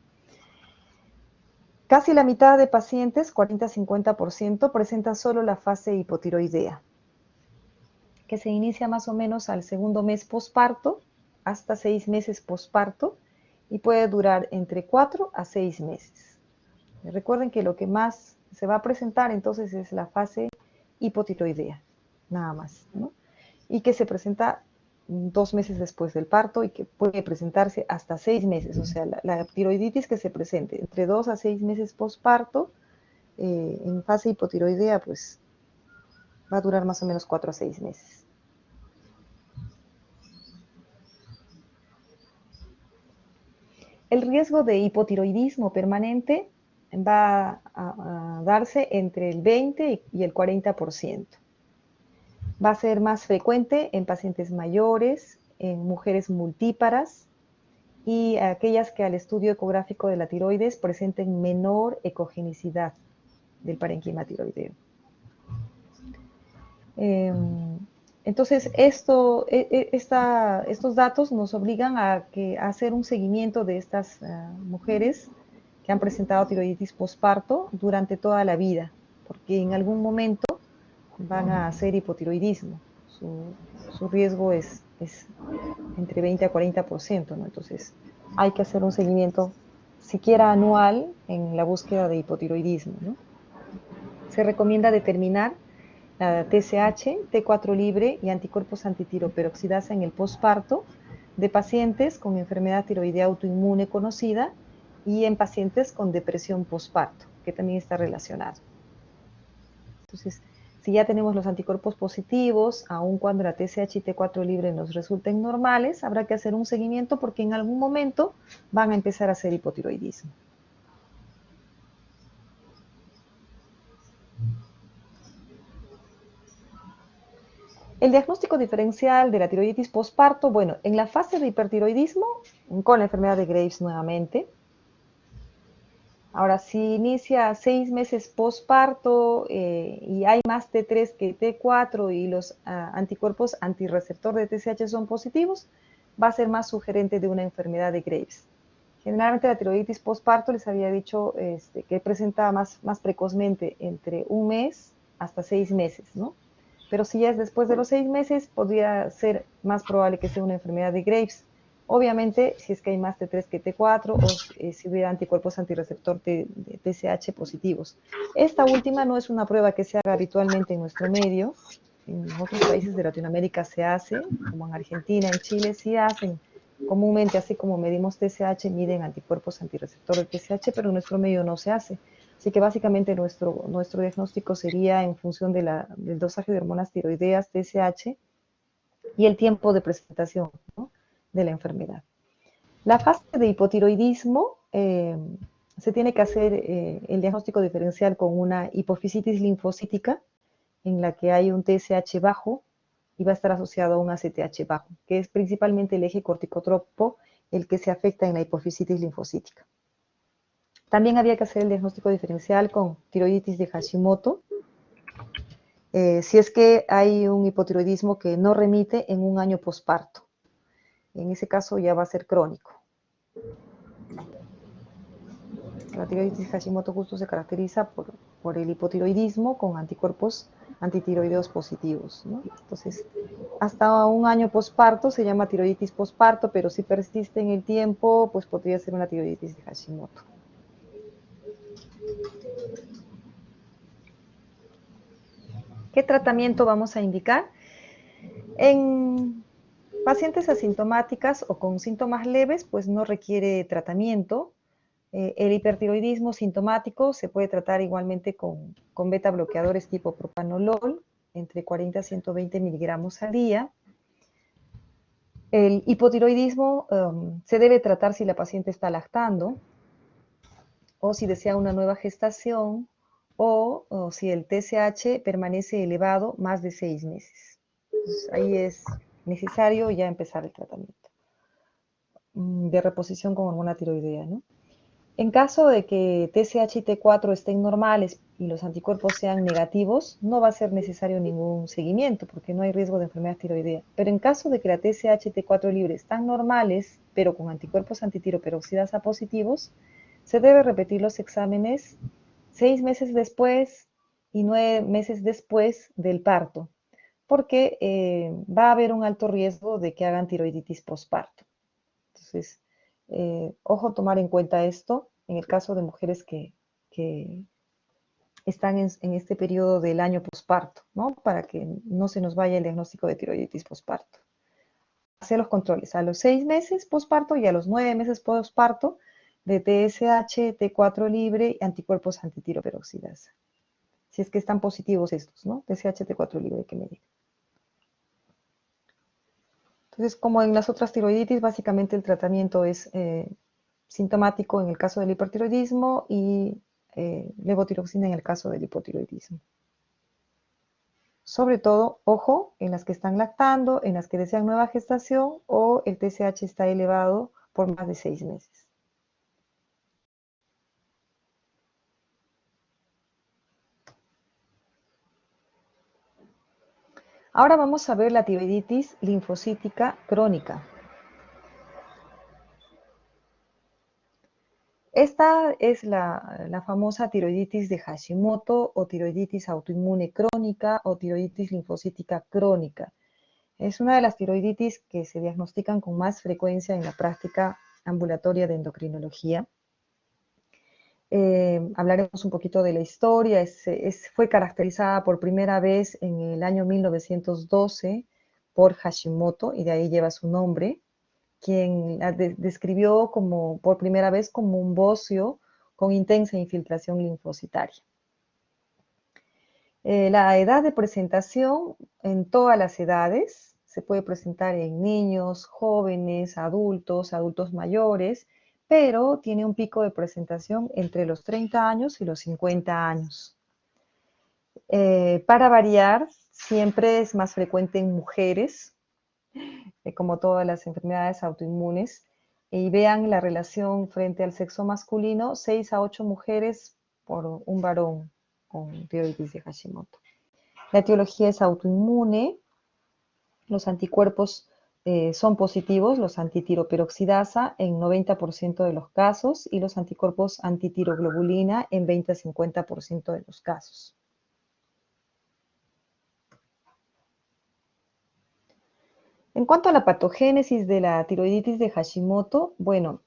Casi la mitad de pacientes, 40 a 50%, presenta solo la fase hipotiroidea, que se inicia más o menos al segundo mes posparto, hasta 6 meses posparto, y puede durar entre 4 a 6 meses. Recuerden que lo que más se va a presentar entonces es la fase hipotiroidea, nada más, ¿no? Y que se presenta 2 meses después del parto y que puede presentarse hasta 6 meses, o sea, la tiroiditis que se presente entre 2 a 6 meses posparto, en fase hipotiroidea, pues va a durar más o menos 4 a 6 meses. El riesgo de hipotiroidismo permanente va a darse entre el 20 y el 40%. Va a ser más frecuente en pacientes mayores, en mujeres multíparas y aquellas que al estudio ecográfico de la tiroides presenten menor ecogenicidad del parénquima tiroideo. Entonces, estos datos nos obligan a hacer un seguimiento de estas mujeres que han presentado tiroiditis posparto durante toda la vida, porque en algún momento van a hacer hipotiroidismo. Su riesgo es entre 20 a 40%, ¿no? Entonces, hay que hacer un seguimiento siquiera anual en la búsqueda de hipotiroidismo, ¿no? Se recomienda determinar la TSH, T4 libre y anticuerpos antitiroperoxidasa en el posparto de pacientes con enfermedad tiroidea autoinmune conocida y en pacientes con depresión posparto, que también está relacionado. Entonces, si ya tenemos los anticuerpos positivos, aun cuando la TSH y T4 libre nos resulten normales, habrá que hacer un seguimiento porque en algún momento van a empezar a hacer hipotiroidismo. El diagnóstico diferencial de la tiroiditis posparto, bueno, en la fase de hipertiroidismo, con la enfermedad de Graves nuevamente. Ahora, si inicia 6 meses posparto y hay más T3 que T4 y los anticuerpos antirreceptor de TSH son positivos, va a ser más sugerente de una enfermedad de Graves. Generalmente la tiroiditis posparto les había dicho que presenta más precozmente entre 1 mes hasta 6 meses, ¿no? Pero si ya es después de los 6 meses, podría ser más probable que sea una enfermedad de Graves. Obviamente, si es que hay más T3 que T4 o si hubiera anticuerpos antirreceptor de TSH positivos. Esta última no es una prueba que se haga habitualmente en nuestro medio. En otros países de Latinoamérica se hace, como en Argentina, en Chile, sí hacen comúnmente, así como medimos TSH, miden anticuerpos antirreceptor de TSH, pero en nuestro medio no se hace. Así que básicamente nuestro diagnóstico sería en función de del dosaje de hormonas tiroideas, TSH, y el tiempo de presentación, ¿no?, de la enfermedad. La fase de hipotiroidismo se tiene que hacer el diagnóstico diferencial con una hipofisitis linfocítica en la que hay un TSH bajo y va a estar asociado a un ACTH bajo, que es principalmente el eje corticotropo el que se afecta en la hipofisitis linfocítica. También había que hacer el diagnóstico diferencial con tiroiditis de Hashimoto, si es que hay un hipotiroidismo que no remite en un año posparto. En ese caso ya va a ser crónico. La tiroiditis Hashimoto justo se caracteriza por el hipotiroidismo con anticuerpos antitiroideos positivos, ¿no? Entonces, hasta un año posparto se llama tiroiditis posparto, pero si persiste en el tiempo, pues podría ser una tiroiditis de Hashimoto. ¿Qué tratamiento vamos a indicar? En pacientes asintomáticas o con síntomas leves, pues no requiere tratamiento. El hipertiroidismo sintomático se puede tratar igualmente con beta bloqueadores tipo propanolol, entre 40 a 120 miligramos al día. El hipotiroidismo se debe tratar si la paciente está lactando, o si desea una nueva gestación, o si el TSH permanece elevado más de 6 meses. Entonces, ahí es necesario ya empezar el tratamiento de reposición con hormona tiroidea, ¿no? En caso de que TSH y T4 estén normales y los anticuerpos sean negativos, no va a ser necesario ningún seguimiento porque no hay riesgo de enfermedad tiroidea. Pero en caso de que la TSH y T4 libre están normales, pero con anticuerpos antitiroperoxidasa positivos, se debe repetir los exámenes 6 meses después y 9 meses después del parto, porque va a haber un alto riesgo de que hagan tiroiditis posparto. Entonces, ojo tomar en cuenta esto en el caso de mujeres que están en este periodo del año posparto, ¿no? Para que no se nos vaya el diagnóstico de tiroiditis posparto. Hacer los controles a los 6 meses posparto y a los 9 meses posparto de TSH, T4 libre y anticuerpos antitiroperoxidasa. Si es que están positivos estos, ¿no? TSH, T4 libre que medir. Entonces, como en las otras tiroiditis, básicamente el tratamiento es sintomático en el caso del hipertiroidismo y levotiroxina en el caso del hipotiroidismo. Sobre todo, ojo, en las que están lactando, en las que desean nueva gestación o el TSH está elevado por más de 6 meses. Ahora vamos a ver la tiroiditis linfocítica crónica. Esta es la famosa tiroiditis de Hashimoto o tiroiditis autoinmune crónica o tiroiditis linfocítica crónica. Es una de las tiroiditis que se diagnostican con más frecuencia en la práctica ambulatoria de endocrinología. hablaremos un poquito de la historia. Fue caracterizada por primera vez en el año 1912 por Hashimoto, y de ahí lleva su nombre, quien la describió por primera vez como un bocio con intensa infiltración linfocitaria. La edad de presentación en todas las edades se puede presentar en niños, jóvenes, adultos mayores, pero tiene un pico de presentación entre los 30 años y los 50 años. Para variar, siempre es más frecuente en mujeres, como todas las enfermedades autoinmunes, y vean la relación frente al sexo masculino, 6 a 8 mujeres por un varón con tiroides de Hashimoto. La etiología es autoinmune, los anticuerpos son positivos, los antitiroperoxidasa en 90% de los casos y los anticuerpos antitiroglobulina en 20 a 50% de los casos. En cuanto a la patogénesis de la tiroiditis de Hashimoto, bueno,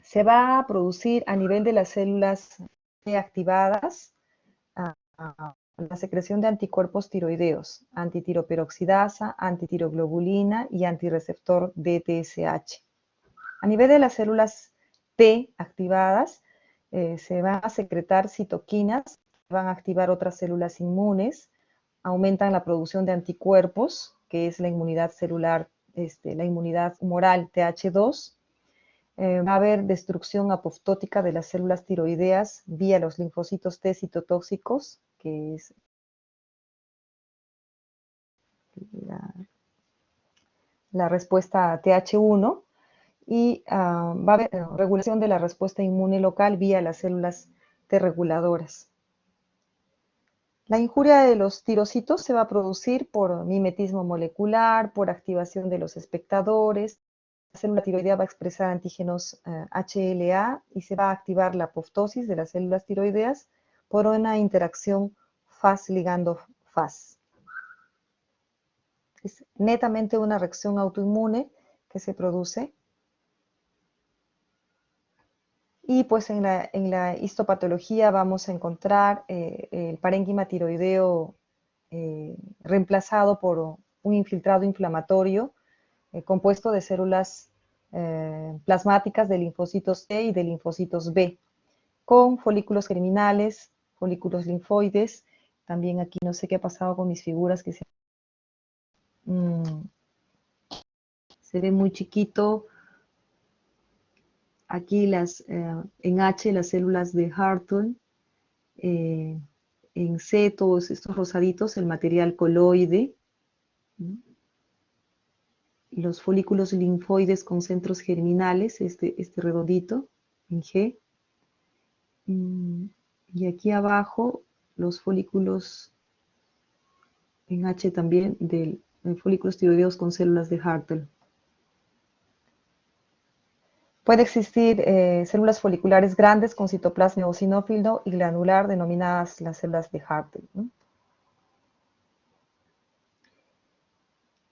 se va a producir a nivel de las células activadas la secreción de anticuerpos tiroideos, antitiroperoxidasa, antitiroglobulina y antirreceptor DTSH. A nivel de las células T activadas, se van a secretar citoquinas, van a activar otras células inmunes, aumentan la producción de anticuerpos, que es la inmunidad celular, la inmunidad humoral TH2. Va a haber destrucción apoptótica de las células tiroideas vía los linfocitos T citotóxicos, que es la respuesta TH1, y va a haber regulación de la respuesta inmune local vía las células T reguladoras. La injuria de los tirocitos se va a producir por mimetismo molecular, por activación de los espectadores. La célula tiroidea va a expresar antígenos HLA y se va a activar la apoptosis de las células tiroideas por una interacción Fas-ligando-Fas. Es netamente una reacción autoinmune que se produce. Y pues en la histopatología vamos a encontrar el parénquima tiroideo reemplazado por un infiltrado inflamatorio compuesto de células plasmáticas de linfocitos T y de linfocitos B, con folículos germinales, folículos linfoides. También aquí no sé qué ha pasado con mis figuras, que se ve muy chiquito. Aquí en H las células de Hartle, en C todos estos rosaditos, el material coloide, ¿no? Los folículos linfoides con centros germinales, este redondito, en G. Y aquí abajo los folículos en H también, de folículos tiroideos con células de Hartle. Puede existir células foliculares grandes con citoplasma eosinófilo y granular, denominadas las células de Hartle, ¿no?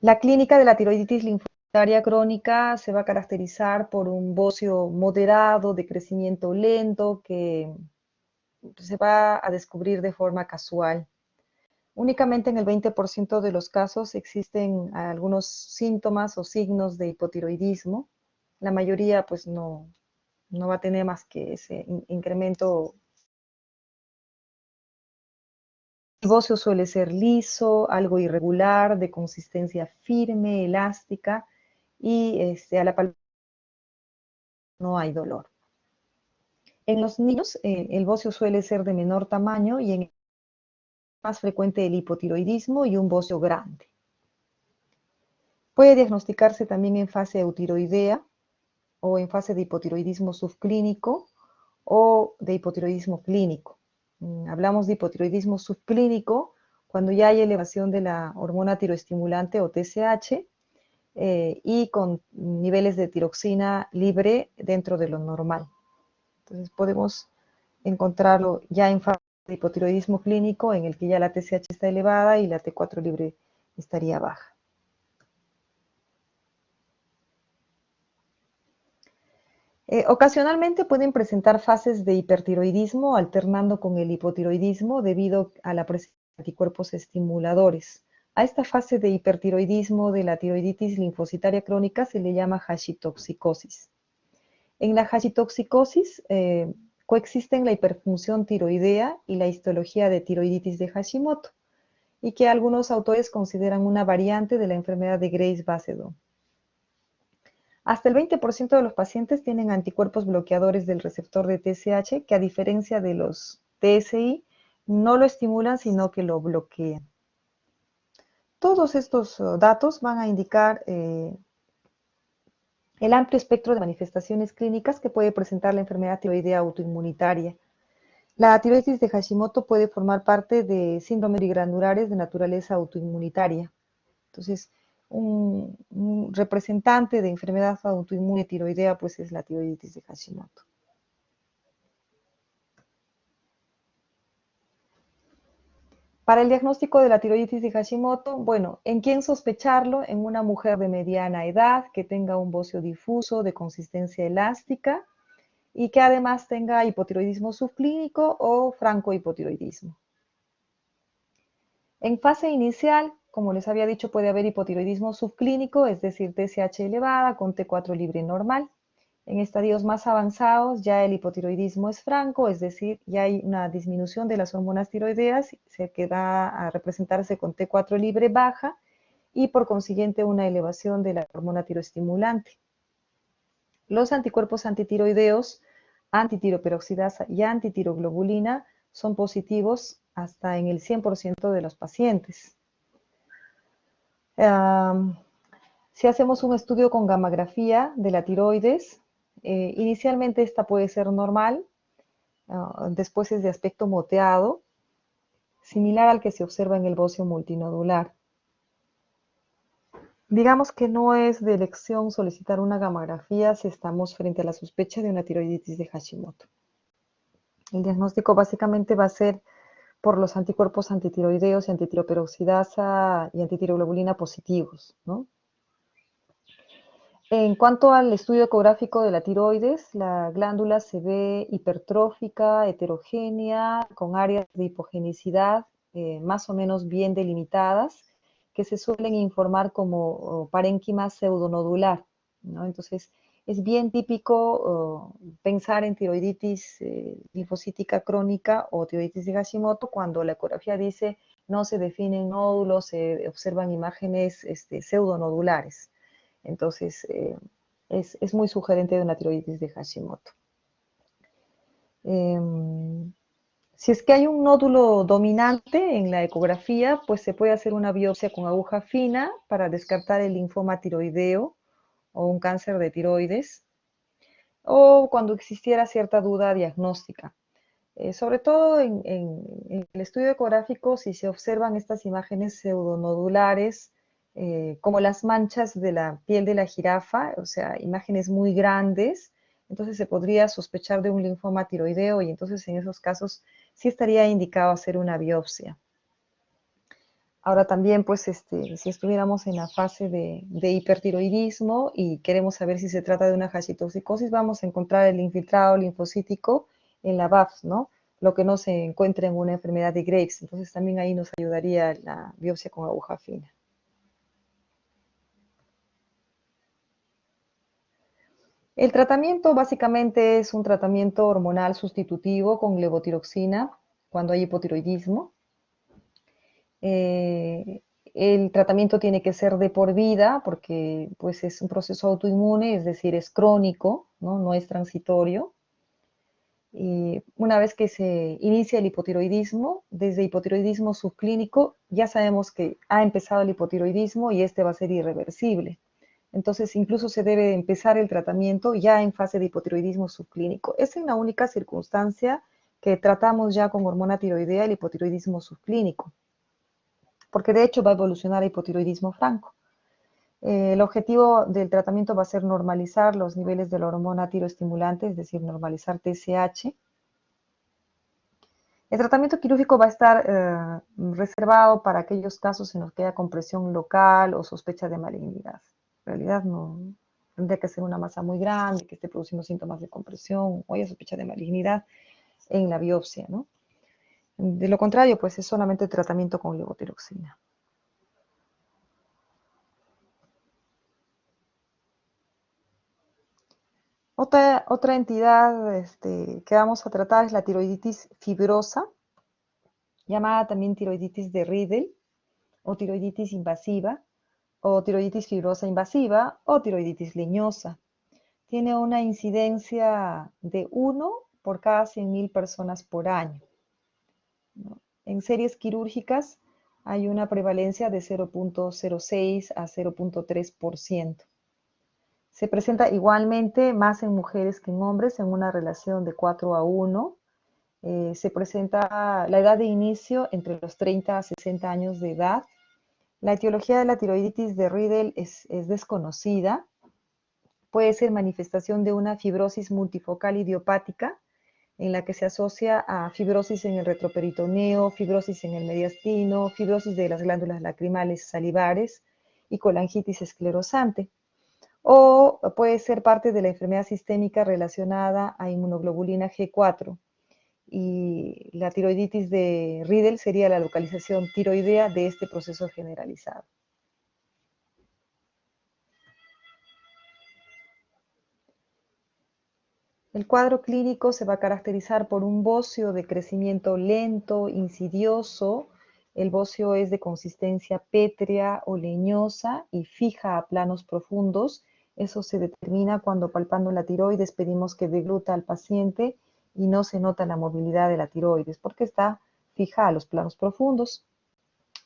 La clínica de la tiroiditis linfocitaria crónica se va a caracterizar por un bocio moderado de crecimiento lento que se va a descubrir de forma casual. Únicamente en el 20% de los casos existen algunos síntomas o signos de hipotiroidismo. La mayoría pues no va a tener más que ese incremento. El bocio suele ser liso, algo irregular, de consistencia firme, elástica, y a la palpar no hay dolor. En los niños el bocio suele ser de menor tamaño y en más frecuente el hipotiroidismo y un bocio grande. Puede diagnosticarse también en fase eutiroidea o en fase de hipotiroidismo subclínico o de hipotiroidismo clínico. Hablamos de hipotiroidismo subclínico cuando ya hay elevación de la hormona tiroestimulante o TSH y con niveles de tiroxina libre dentro de lo normal. Entonces podemos encontrarlo ya en fase de hipotiroidismo clínico, en el que ya la TSH está elevada y la T4 libre estaría baja. Ocasionalmente pueden presentar fases de hipertiroidismo alternando con el hipotiroidismo debido a la presencia de anticuerpos estimuladores. A esta fase de hipertiroidismo de la tiroiditis linfocitaria crónica se le llama hashitoxicosis. En la hashitoxicosis coexisten la hiperfunción tiroidea y la histología de tiroiditis de Hashimoto, y que algunos autores consideran una variante de la enfermedad de Graves-Basedow. Hasta el 20% de los pacientes tienen anticuerpos bloqueadores del receptor de TSH que, a diferencia de los TSI, no lo estimulan, sino que lo bloquean. Todos estos datos van a indicar el amplio espectro de manifestaciones clínicas que puede presentar la enfermedad tiroidea autoinmunitaria. La tiroiditis de Hashimoto puede formar parte de síndromes granulares de naturaleza autoinmunitaria. Entonces, un representante de enfermedad autoinmune tiroidea pues es la tiroiditis de Hashimoto. Para el diagnóstico de la tiroiditis de Hashimoto, bueno, ¿en quién sospecharlo? En una mujer de mediana edad que tenga un bocio difuso de consistencia elástica y que además tenga hipotiroidismo subclínico o francohipotiroidismo. En fase inicial, como les había dicho, puede haber hipotiroidismo subclínico, es decir, TSH elevada con T4 libre normal. En estadios más avanzados ya el hipotiroidismo es franco, es decir, ya hay una disminución de las hormonas tiroideas que va a representarse con T4 libre baja y por consiguiente una elevación de la hormona tiroestimulante. Los anticuerpos antitiroideos, antitiroperoxidasa y antitiroglobulina son positivos hasta en el 100% de los pacientes. Si hacemos un estudio con gammagrafía de la tiroides, inicialmente esta puede ser normal, después es de aspecto moteado, similar al que se observa en el bocio multinodular. Digamos que no es de elección solicitar una gammagrafía si estamos frente a la sospecha de una tiroiditis de Hashimoto. El diagnóstico básicamente va a ser por los anticuerpos antitiroideos y antitiroperoxidasa y antitiroglobulina positivos, ¿no? En cuanto al estudio ecográfico de la tiroides, la glándula se ve hipertrófica, heterogénea, con áreas de hipogenicidad más o menos bien delimitadas, que se suelen informar como parénquima pseudonodular, ¿no? Entonces, es bien típico pensar en tiroiditis linfocítica crónica o tiroiditis de Hashimoto cuando la ecografía dice no se definen nódulos, se observan imágenes pseudonodulares. Entonces, es muy sugerente de una tiroiditis de Hashimoto. Si es que hay un nódulo dominante en la ecografía, pues se puede hacer una biopsia con aguja fina para descartar el linfoma tiroideo o un cáncer de tiroides, o cuando existiera cierta duda diagnóstica. Sobre todo en el estudio ecográfico, si se observan estas imágenes pseudonodulares, como las manchas de la piel de la jirafa, o sea, imágenes muy grandes, entonces se podría sospechar de un linfoma tiroideo y entonces en esos casos sí estaría indicado hacer una biopsia. Ahora también, pues, si estuviéramos en la fase de hipertiroidismo y queremos saber si se trata de una hashitoxicosis, vamos a encontrar el infiltrado linfocítico en la BAFS, ¿no? Lo que no se encuentra en una enfermedad de Graves. Entonces también ahí nos ayudaría la biopsia con aguja fina. El tratamiento básicamente es un tratamiento hormonal sustitutivo con levotiroxina cuando hay hipotiroidismo. El tratamiento tiene que ser de por vida porque pues, es un proceso autoinmune, es decir, es crónico, no es transitorio. Y una vez que se inicia el hipotiroidismo, desde hipotiroidismo subclínico, ya sabemos que ha empezado el hipotiroidismo y este va a ser irreversible. Entonces, incluso se debe empezar el tratamiento ya en fase de hipotiroidismo subclínico. Es en la única circunstancia que tratamos ya con hormona tiroidea el hipotiroidismo subclínico, porque de hecho va a evolucionar a hipotiroidismo franco. El objetivo del tratamiento va a ser normalizar los niveles de la hormona tiroestimulante, es decir, normalizar TSH. El tratamiento quirúrgico va a estar reservado para aquellos casos en los que haya compresión local o sospecha de malignidad. En realidad tendría que ser una masa muy grande, que esté produciendo síntomas de compresión o haya sospecha de malignidad en la biopsia, ¿no? De lo contrario, pues es solamente tratamiento con levotiroxina. Otra entidad que vamos a tratar es la tiroiditis fibrosa, llamada también tiroiditis de Riedel, o tiroiditis invasiva, o tiroiditis fibrosa invasiva, o tiroiditis leñosa. Tiene una incidencia de 1 por cada 100.000 personas por año, ¿no? En series quirúrgicas hay una prevalencia de 0.06 a 0.3%. Se presenta igualmente más en mujeres que en hombres en una relación de 4:1. Se presenta la edad de inicio entre los 30 a 60 años de edad. La etiología de la tiroiditis de Riedel es desconocida. Puede ser manifestación de una fibrosis multifocal idiopática en la que se asocia a fibrosis en el retroperitoneo, fibrosis en el mediastino, fibrosis de las glándulas lacrimales salivares y colangitis esclerosante. O puede ser parte de la enfermedad sistémica relacionada a inmunoglobulina G4. Y la tiroiditis de Riedel sería la localización tiroidea de este proceso generalizado. El cuadro clínico se va a caracterizar por un bocio de crecimiento lento, insidioso. El bocio es de consistencia pétrea o leñosa y fija a planos profundos. Eso se determina cuando palpando la tiroides pedimos que degluta al paciente y no se nota la movilidad de la tiroides porque está fija a los planos profundos.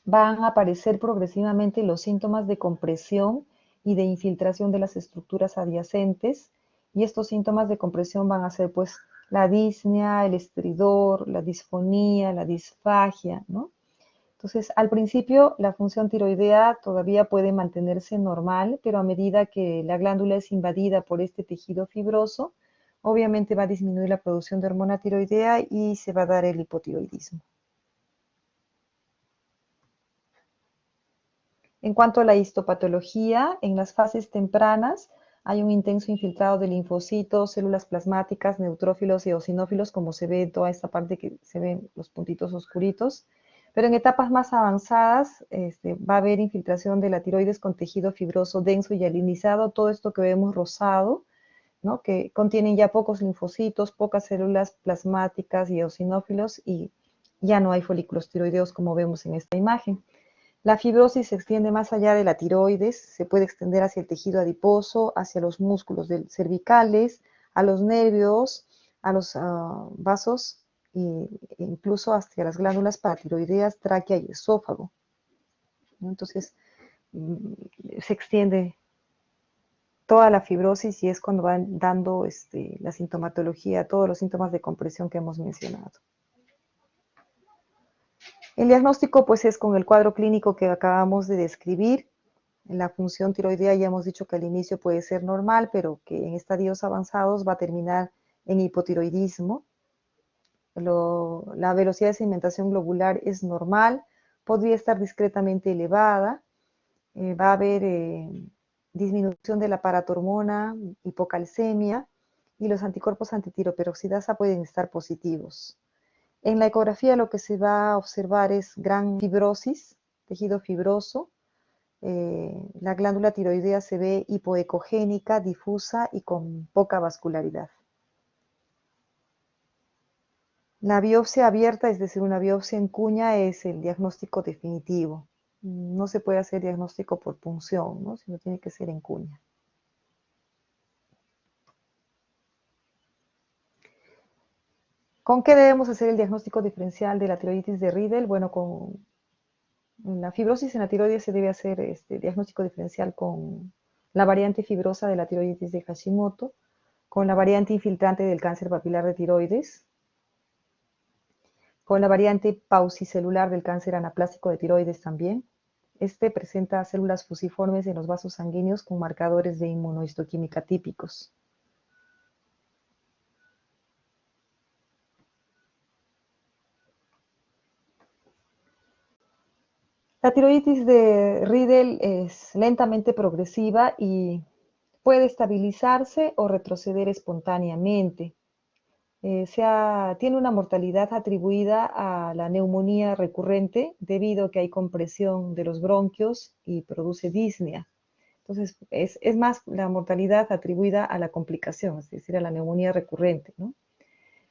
Van a aparecer progresivamente los síntomas de compresión y de infiltración de las estructuras adyacentes, y estos síntomas de compresión van a ser pues la disnea, el estridor, la disfonía, la disfagia, ¿no? Entonces, al principio la función tiroidea todavía puede mantenerse normal, pero a medida que la glándula es invadida por este tejido fibroso, obviamente va a disminuir la producción de hormona tiroidea y se va a dar el hipotiroidismo. En cuanto a la histopatología, en las fases tempranas hay un intenso infiltrado de linfocitos, células plasmáticas, neutrófilos y eosinófilos, como se ve en toda esta parte que se ven los puntitos oscuritos. Pero en etapas más avanzadas va a haber infiltración de la tiroides con tejido fibroso denso y alinizado, todo esto que vemos rosado, ¿no? Que contienen ya pocos linfocitos, pocas células plasmáticas y eosinófilos, y ya no hay folículos tiroideos como vemos en esta imagen. La fibrosis se extiende más allá de la tiroides, se puede extender hacia el tejido adiposo, hacia los músculos cervicales, a los nervios, a los vasos e incluso hacia las glándulas paratiroideas, tráquea y esófago, ¿no? Entonces, se extiende toda la fibrosis y es cuando van dando la sintomatología, todos los síntomas de compresión que hemos mencionado. El diagnóstico pues es con el cuadro clínico que acabamos de describir. La función tiroidea ya hemos dicho que al inicio puede ser normal, pero que en estadios avanzados va a terminar en hipotiroidismo. La velocidad de sedimentación globular es normal, podría estar discretamente elevada, va a haber disminución de la paratormona, hipocalcemia, y los anticuerpos antitiroperoxidasa pueden estar positivos. En la ecografía lo que se va a observar es gran fibrosis, tejido fibroso. La glándula tiroidea se ve hipoecogénica, difusa y con poca vascularidad. La biopsia abierta, es decir, una biopsia en cuña, es el diagnóstico definitivo. No se puede hacer diagnóstico por punción, ¿no? Sino tiene que ser en cuña. ¿Con qué debemos hacer el diagnóstico diferencial de la tiroiditis de Riedel? Bueno, con la fibrosis en la tiroides se debe hacer diagnóstico diferencial con la variante fibrosa de la tiroiditis de Hashimoto, con la variante infiltrante del cáncer papilar de tiroides, con la variante paucicelular del cáncer anaplásico de tiroides también. Presenta células fusiformes en los vasos sanguíneos con marcadores de inmunohistoquímica típicos. La tiroiditis de Riedel es lentamente progresiva y puede estabilizarse o retroceder espontáneamente. Tiene una mortalidad atribuida a la neumonía recurrente debido a que hay compresión de los bronquios y produce disnea. Entonces, es más la mortalidad atribuida a la complicación, es decir, a la neumonía recurrente, ¿no?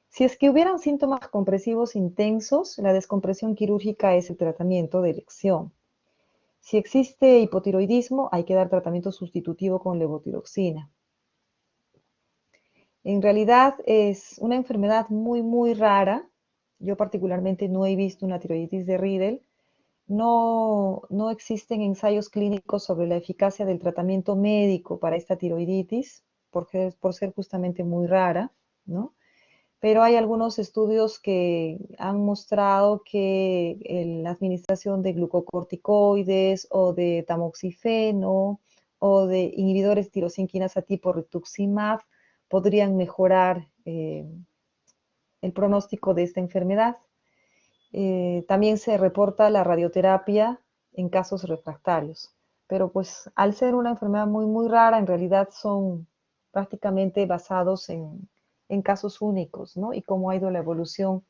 Si es que hubieran síntomas compresivos intensos, la descompresión quirúrgica es el tratamiento de elección. Si existe hipotiroidismo, hay que dar tratamiento sustitutivo con levotiroxina. En realidad es una enfermedad muy, muy rara. Yo particularmente no he visto una tiroiditis de Riedel. No existen ensayos clínicos sobre la eficacia del tratamiento médico para esta tiroiditis, por ser justamente muy rara, ¿no? Pero hay algunos estudios que han mostrado que la administración de glucocorticoides o de tamoxifeno o de inhibidores tirosinquinasa tipo rituximab podrían mejorar el pronóstico de esta enfermedad. También se reporta la radioterapia en casos refractarios, pero pues al ser una enfermedad muy, muy rara, en realidad son prácticamente basados en casos únicos, ¿no? Y cómo ha ido la evolución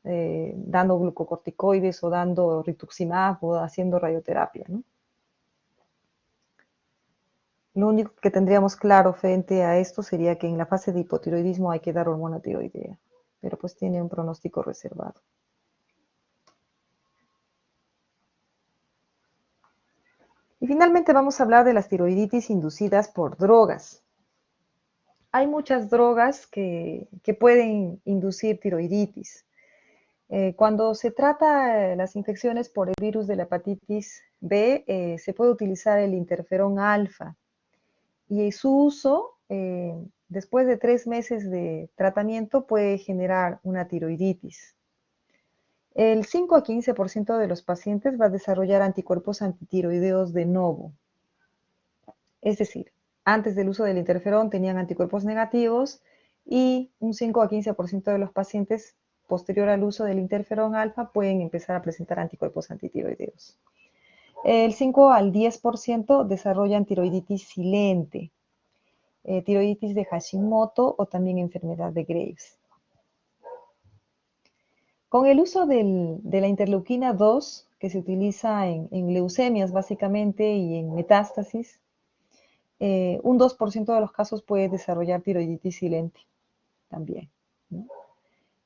dando glucocorticoides o dando rituximab o haciendo radioterapia, ¿no? Lo único que tendríamos claro frente a esto sería que en la fase de hipotiroidismo hay que dar hormona tiroidea, pero pues tiene un pronóstico reservado. Y finalmente vamos a hablar de las tiroiditis inducidas por drogas. Hay muchas drogas que pueden inducir tiroiditis. Cuando se trata las infecciones por el virus de la hepatitis B, se puede utilizar el interferón alfa y su uso después de 3 meses de tratamiento puede generar una tiroiditis. El 5 a 15% de los pacientes va a desarrollar anticuerpos antitiroideos de novo. Es decir, antes del uso del interferón tenían anticuerpos negativos y un 5 a 15% de los pacientes posterior al uso del interferón alfa pueden empezar a presentar anticuerpos antitiroideos. El 5 al 10% desarrollan tiroiditis silente, tiroiditis de Hashimoto o también enfermedad de Graves. Con el uso de la interleuquina 2, que se utiliza en leucemias básicamente y en metástasis, un 2% de los casos puede desarrollar tiroiditis silente también, ¿no?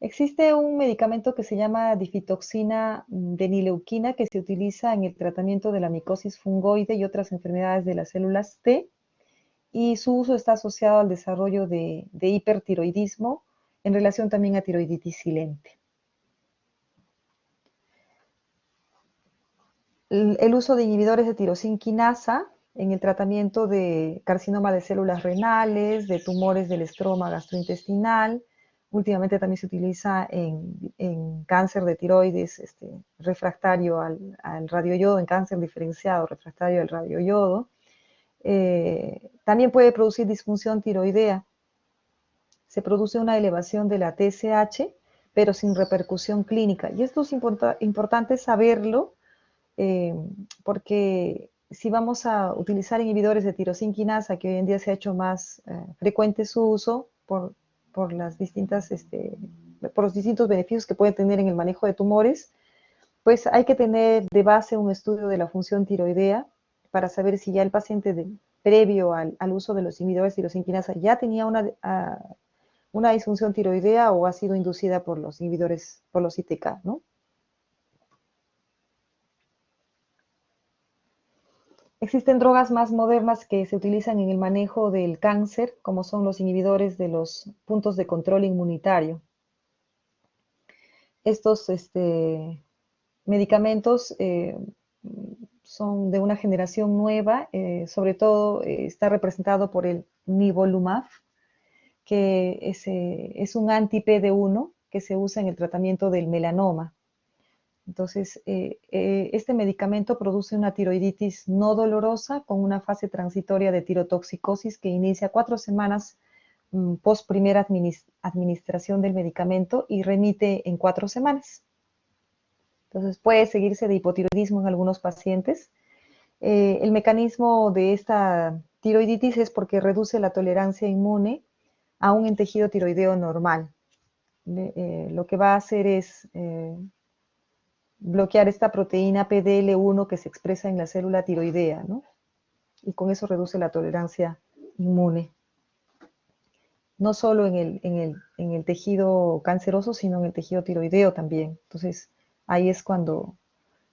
Existe un medicamento que se llama difitoxina denileuquina que se utiliza en el tratamiento de la micosis fungoide y otras enfermedades de las células T, y su uso está asociado al desarrollo de hipertiroidismo en relación también a tiroiditis silente. El uso de inhibidores de tirosinquinasa en el tratamiento de carcinoma de células renales, de tumores del estroma gastrointestinal. Últimamente también se utiliza en cáncer de tiroides refractario al radioyodo, en cáncer diferenciado refractario al radioyodo. También puede producir disfunción tiroidea. Se produce una elevación de la TSH, pero sin repercusión clínica. Y esto es importante saberlo, porque si vamos a utilizar inhibidores de tirosinquinasa, que hoy en día se ha hecho más frecuente su uso por los distintos beneficios que pueden tener en el manejo de tumores, pues hay que tener de base un estudio de la función tiroidea para saber si ya el paciente previo al uso de los inhibidores de tirosinquinasa ya tenía una disfunción tiroidea o ha sido inducida por los inhibidores, por los ITK, ¿no? Existen drogas más modernas que se utilizan en el manejo del cáncer, como son los inhibidores de los puntos de control inmunitario. Estos medicamentos son de una generación nueva, sobre todo está representado por el nivolumab, que es un anti-PD1 que se usa en el tratamiento del melanoma. Entonces, este medicamento produce una tiroiditis no dolorosa con una fase transitoria de tirotoxicosis que inicia 4 semanas post primera administración del medicamento y remite en 4 semanas. Entonces, puede seguirse de hipotiroidismo en algunos pacientes El mecanismo de esta tiroiditis es porque reduce la tolerancia inmune aún en tejido tiroideo normal. Lo que va a hacer es bloquear esta proteína PDL1 que se expresa en la célula tiroidea, ¿no? Y con eso reduce la tolerancia inmune. No solo en el tejido canceroso, sino en el tejido tiroideo también. Entonces, ahí es cuando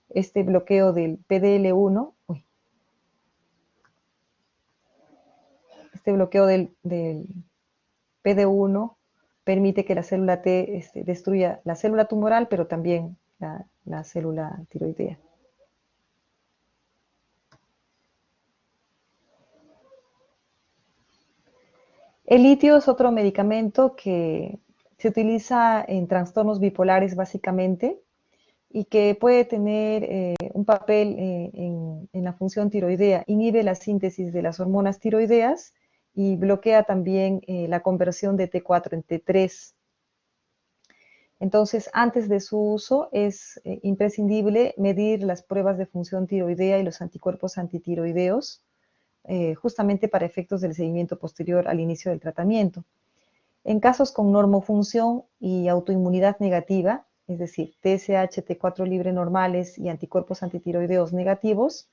este bloqueo del PDL1, este bloqueo del PD1 permite que la célula T destruya la célula tumoral, pero también la célula tiroidea. El litio es otro medicamento que se utiliza en trastornos bipolares básicamente y que puede tener un papel en la función tiroidea. Inhibe la síntesis de las hormonas tiroideas y bloquea también la conversión de T4 en T3. Entonces, antes de su uso es imprescindible medir las pruebas de función tiroidea y los anticuerpos antitiroideos, justamente para efectos del seguimiento posterior al inicio del tratamiento. En casos con normofunción y autoinmunidad negativa, es decir, TSH, T4 libre normales y anticuerpos antitiroideos negativos,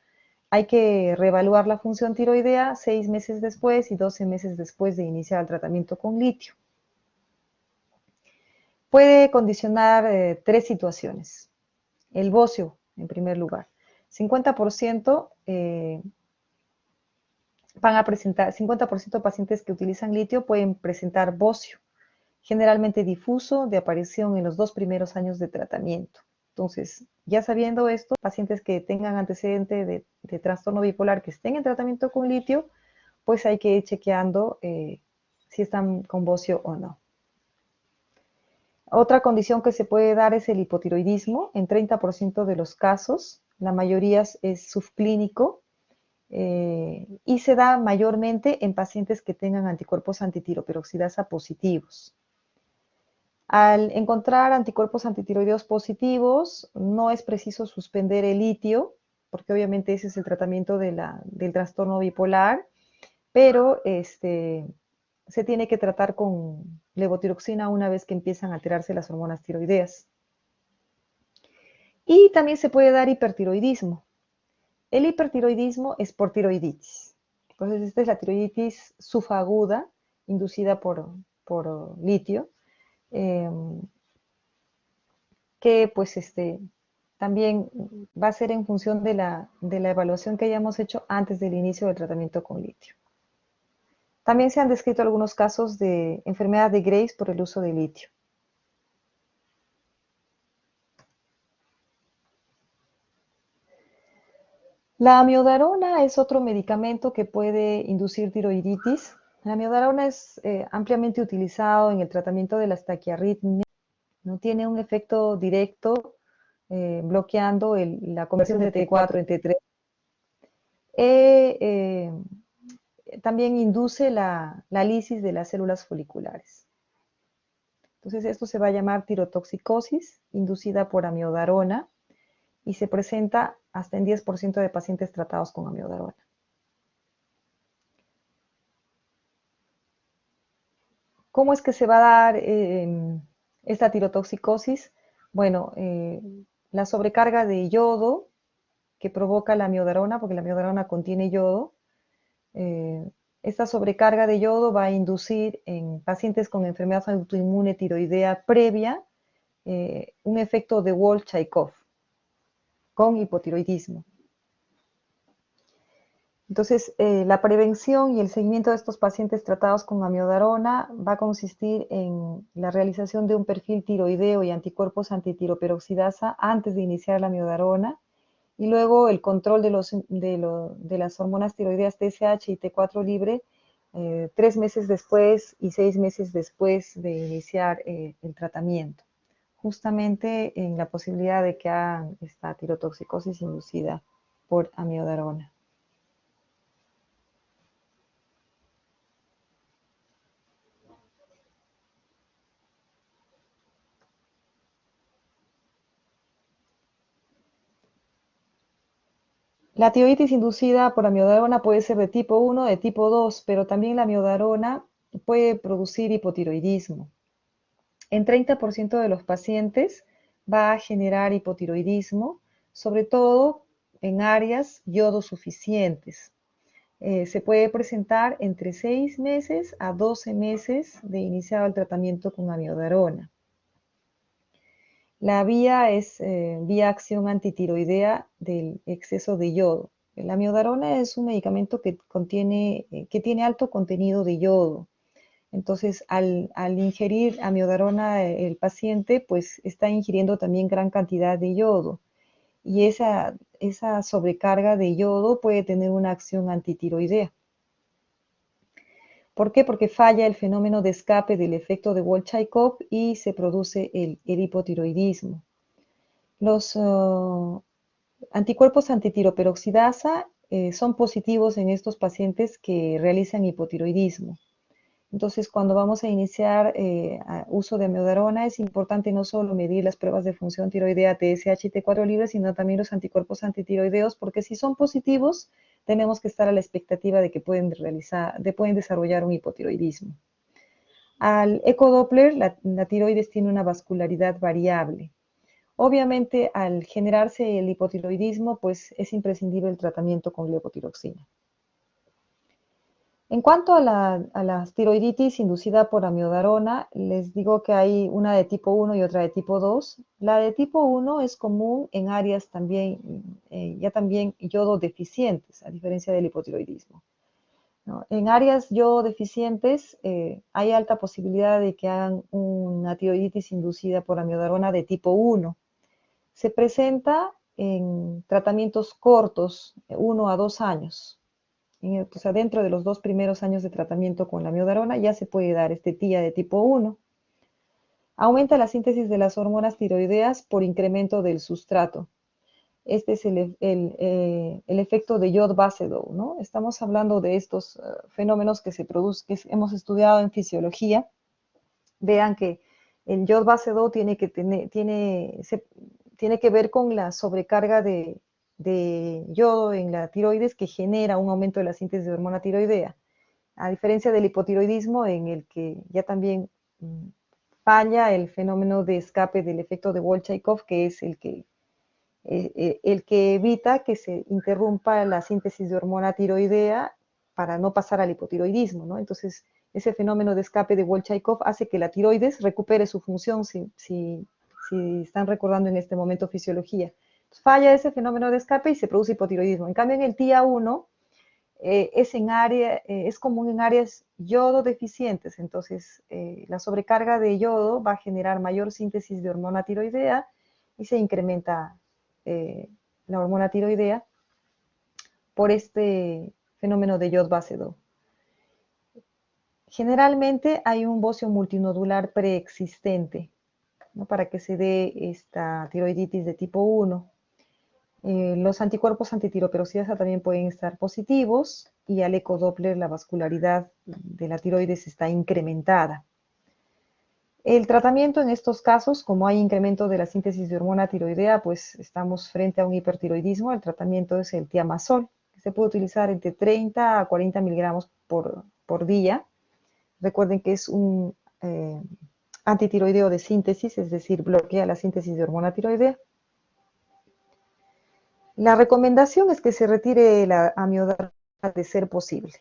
hay que reevaluar la función tiroidea 6 meses después y 12 meses después de iniciar el tratamiento con litio. Puede condicionar 3 situaciones. El bocio, en primer lugar. 50% van a presentar, 50% de pacientes que utilizan litio pueden presentar bocio, generalmente difuso, de aparición en los 2 primeros años de tratamiento. Entonces, ya sabiendo esto, pacientes que tengan antecedente de trastorno bipolar que estén en tratamiento con litio, pues hay que ir chequeando si están con bocio o no. Otra condición que se puede dar es el hipotiroidismo. En 30% de los casos, la mayoría es subclínico y se da mayormente en pacientes que tengan anticuerpos antitiroperoxidasa positivos. Al encontrar anticuerpos antitiroideos positivos, no es preciso suspender el litio, porque obviamente ese es el tratamiento del trastorno bipolar, pero se tiene que tratar con levotiroxina una vez que empiezan a alterarse las hormonas tiroideas. Y también se puede dar hipertiroidismo. El hipertiroidismo es por tiroiditis. Entonces, esta es la tiroiditis subaguda inducida por litio, que pues también va a ser en función de la evaluación que hayamos hecho antes del inicio del tratamiento con litio. También se han descrito algunos casos de enfermedad de Graves por el uso de litio. La amiodarona es otro medicamento que puede inducir tiroiditis. La amiodarona es ampliamente utilizado en el tratamiento de las taquiarritmias. No tiene un efecto directo bloqueando la conversión de T4 en T3. También induce la lisis de las células foliculares. Entonces, esto se va a llamar tirotoxicosis inducida por amiodarona y se presenta hasta en 10% de pacientes tratados con amiodarona. ¿Cómo es que se va a dar esta tirotoxicosis? Bueno, la sobrecarga de yodo que provoca la amiodarona, porque la amiodarona contiene yodo, esta sobrecarga de yodo va a inducir en pacientes con enfermedad autoinmune tiroidea previa un efecto de Wolff-Chaikoff con hipotiroidismo. Entonces, la prevención y el seguimiento de estos pacientes tratados con amiodarona va a consistir en la realización de un perfil tiroideo y anticuerpos antitiroperoxidasa antes de iniciar la amiodarona y luego el control de las hormonas tiroideas TSH y T4 libre 3 meses después y 6 meses después de iniciar el tratamiento, justamente en la posibilidad de que hagan esta tirotoxicosis inducida por amiodarona. La tiroiditis inducida por amiodarona puede ser de tipo 1, de tipo 2, pero también la amiodarona puede producir hipotiroidismo. En 30% de los pacientes va a generar hipotiroidismo, sobre todo en áreas yodo suficientes. Se puede presentar entre 6 meses a 12 meses de iniciado el tratamiento con amiodarona. La vía es vía acción antitiroidea del exceso de yodo. La amiodarona es un medicamento que tiene alto contenido de yodo. Entonces, al ingerir amiodarona el paciente, pues está ingiriendo también gran cantidad de yodo. Y esa sobrecarga de yodo puede tener una acción antitiroidea. ¿Por qué? Porque falla el fenómeno de escape del efecto de Bolshakov y se produce el hipotiroidismo. Los anticuerpos antitiroperoxidasa son positivos en estos pacientes que realizan hipotiroidismo. Entonces, cuando vamos a iniciar uso de amiodarona, es importante no solo medir las pruebas de función tiroidea TSH y T4 libre, sino también los anticuerpos antitiroideos, porque si son positivos, tenemos que estar a la expectativa de que pueden desarrollar un hipotiroidismo. Al ecodoppler, la tiroides tiene una vascularidad variable. Obviamente, al generarse el hipotiroidismo, pues es imprescindible el tratamiento con levotiroxina. En cuanto a la tiroiditis inducida por amiodarona, les digo que hay una de tipo 1 y otra de tipo 2. La de tipo 1 es común en áreas también, ya también yodo deficientes, a diferencia del hipotiroidismo, ¿no? En áreas yodo deficientes hay alta posibilidad de que hagan una tiroiditis inducida por amiodarona de tipo 1. Se presenta en tratamientos cortos, 1 a 2 años. O sea, dentro de los 2 primeros años de tratamiento con la amiodarona ya se puede dar este TIA de tipo 1. Aumenta la síntesis de las hormonas tiroideas por incremento del sustrato. Este es el efecto de Jod-Basedow, ¿no? Estamos hablando de estos fenómenos que hemos estudiado en fisiología. Vean que el Jod-Basedow tiene que ver con la sobrecarga de yodo en la tiroides que genera un aumento de la síntesis de hormona tiroidea, a diferencia del hipotiroidismo en el que ya también falla el fenómeno de escape del efecto de Bolshakov, que es el que evita que se interrumpa la síntesis de hormona tiroidea para no pasar al hipotiroidismo, ¿no? Entonces, ese fenómeno de escape de Bolshakov hace que la tiroides recupere su función, si están recordando en este momento fisiología. Entonces, falla ese fenómeno de escape y se produce hipotiroidismo. En cambio, en el TIA1 es común en áreas yodo deficientes. Entonces, la sobrecarga de yodo va a generar mayor síntesis de hormona tiroidea y se incrementa la hormona tiroidea por este fenómeno de Jod-Basedow. Generalmente hay un bocio multinodular preexistente, ¿no?, para que se dé esta tiroiditis de tipo 1. Los anticuerpos antitiroperoxidasa también pueden estar positivos y al ecodoppler la vascularidad de la tiroides está incrementada. El tratamiento en estos casos, como hay incremento de la síntesis de hormona tiroidea, pues estamos frente a un hipertiroidismo. El tratamiento es el tiamazol, que se puede utilizar entre 30 a 40 miligramos por día. Recuerden que es un antitiroideo de síntesis, es decir, bloquea la síntesis de hormona tiroidea. La recomendación es que se retire la amiodarona de ser posible.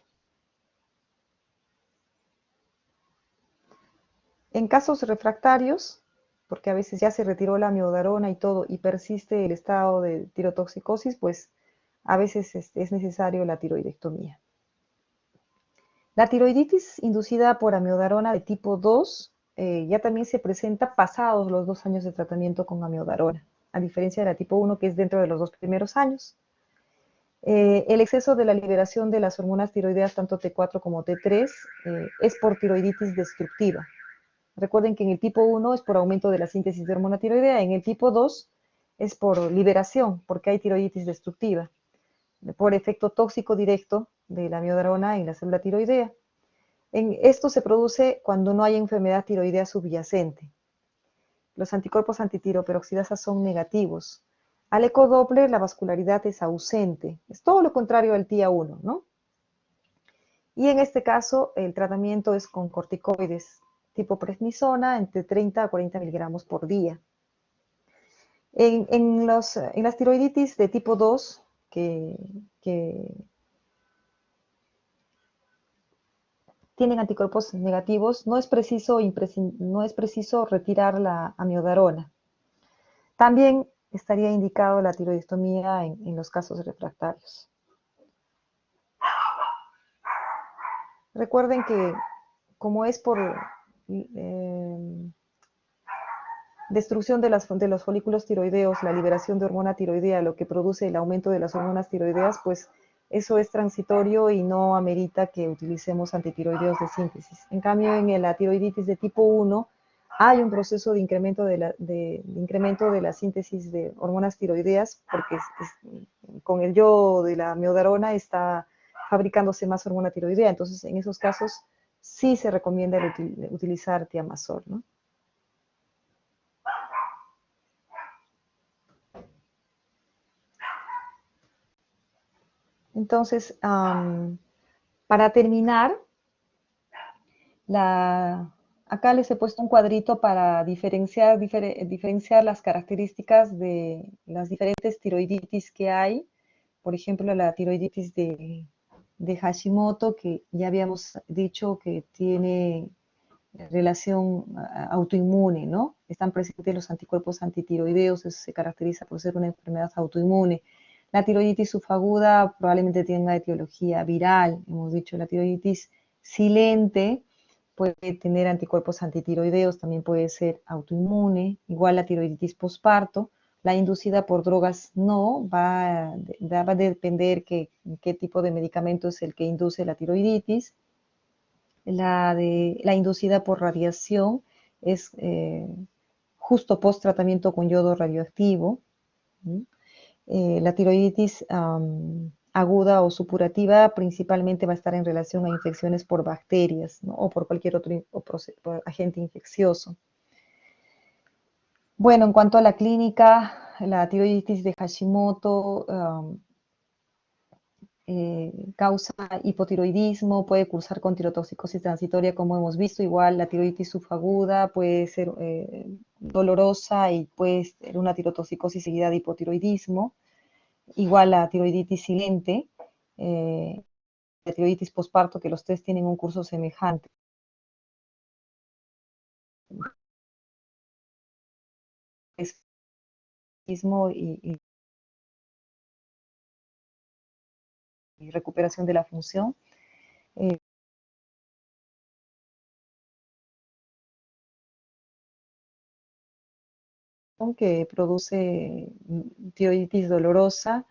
En casos refractarios, porque a veces ya se retiró la amiodarona y todo, y persiste el estado de tirotoxicosis, pues a veces es necesario la tiroidectomía. La tiroiditis inducida por amiodarona de tipo 2 ya también se presenta pasados los 2 años de tratamiento con amiodarona, a diferencia de la tipo 1 que es dentro de los 2 primeros años. El exceso de la liberación de las hormonas tiroideas, tanto T4 como T3, es por tiroiditis destructiva. Recuerden que en el tipo 1 es por aumento de la síntesis de hormona tiroidea, en el tipo 2 es por liberación, porque hay tiroiditis destructiva, por efecto tóxico directo de la amiodarona en la célula tiroidea. Esto se produce cuando no hay enfermedad tiroidea subyacente. Los anticuerpos antitiroperoxidasa son negativos. Al ecodoppler la vascularidad es ausente, es todo lo contrario al TIA1, ¿no? Y en este caso el tratamiento es con corticoides tipo prednisona entre 30 a 40 miligramos por día. En las tiroiditis de tipo 2, que tienen anticuerpos negativos, no es preciso retirar la amiodarona. También estaría indicado la tiroidectomía en los casos refractarios. Recuerden que como es por destrucción de los folículos tiroideos, la liberación de hormona tiroidea, lo que produce el aumento de las hormonas tiroideas, pues eso es transitorio y no amerita que utilicemos antitiroideos de síntesis. En cambio, en la tiroiditis de tipo 1 hay un proceso de incremento de la síntesis de hormonas tiroideas porque con el yodo de la miodarona está fabricándose más hormona tiroidea. Entonces, en esos casos sí se recomienda utilizar tiamazol, ¿no? Entonces, para terminar, acá les he puesto un cuadrito para diferenciar las características de las diferentes tiroiditis que hay. Por ejemplo, la tiroiditis de Hashimoto, que ya habíamos dicho que tiene relación autoinmune, ¿no? Están presentes los anticuerpos antitiroideos, eso se caracteriza por ser una enfermedad autoinmune. La tiroiditis subaguda probablemente tenga etiología viral, hemos dicho. La tiroiditis silente puede tener anticuerpos antitiroideos, también puede ser autoinmune. Igual la tiroiditis posparto. La inducida por drogas no, va a depender qué tipo de medicamento es el que induce la tiroiditis. La inducida por radiación es justo post tratamiento con yodo radioactivo. La tiroiditis aguda o supurativa principalmente va a estar en relación a infecciones por bacterias, ¿no? O por cualquier otro agente infeccioso. Bueno, en cuanto a la clínica, la tiroiditis de Hashimoto causa hipotiroidismo, puede cursar con tirotoxicosis transitoria, como hemos visto. Igual la tiroiditis subaguda puede ser dolorosa y puede ser una tirotoxicosis seguida de hipotiroidismo. Igual la tiroiditis silente, la tiroiditis posparto, que los tres tienen un curso semejante. Y recuperación de la función. Que produce tiroiditis dolorosa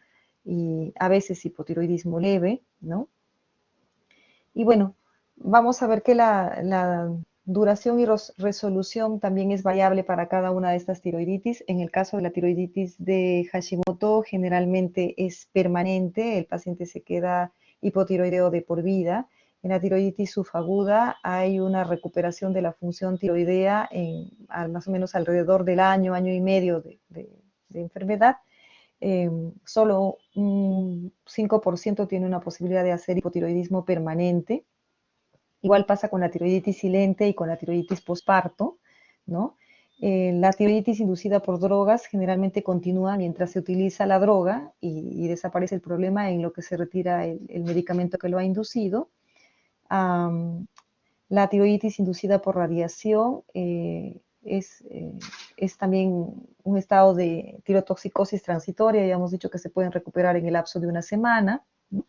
y a veces hipotiroidismo leve, ¿no? Y bueno, vamos a ver que la duración y resolución también es variable para cada una de estas tiroiditis. En el caso de la tiroiditis de Hashimoto, generalmente es permanente, el paciente se queda hipotiroideo de por vida. En la tiroiditis subaguda hay una recuperación de la función tiroidea más o menos alrededor del año y medio de enfermedad. Solo un 5% tiene una posibilidad de hacer hipotiroidismo permanente. Igual pasa con la tiroiditis silente y con la tiroiditis posparto, ¿no? La tiroiditis inducida por drogas generalmente continúa mientras se utiliza la droga y desaparece el problema en lo que se retira el medicamento que lo ha inducido. La tiroiditis inducida por radiación es también un estado de tirotoxicosis transitoria, ya hemos dicho que se pueden recuperar en el lapso de una semana, ¿no?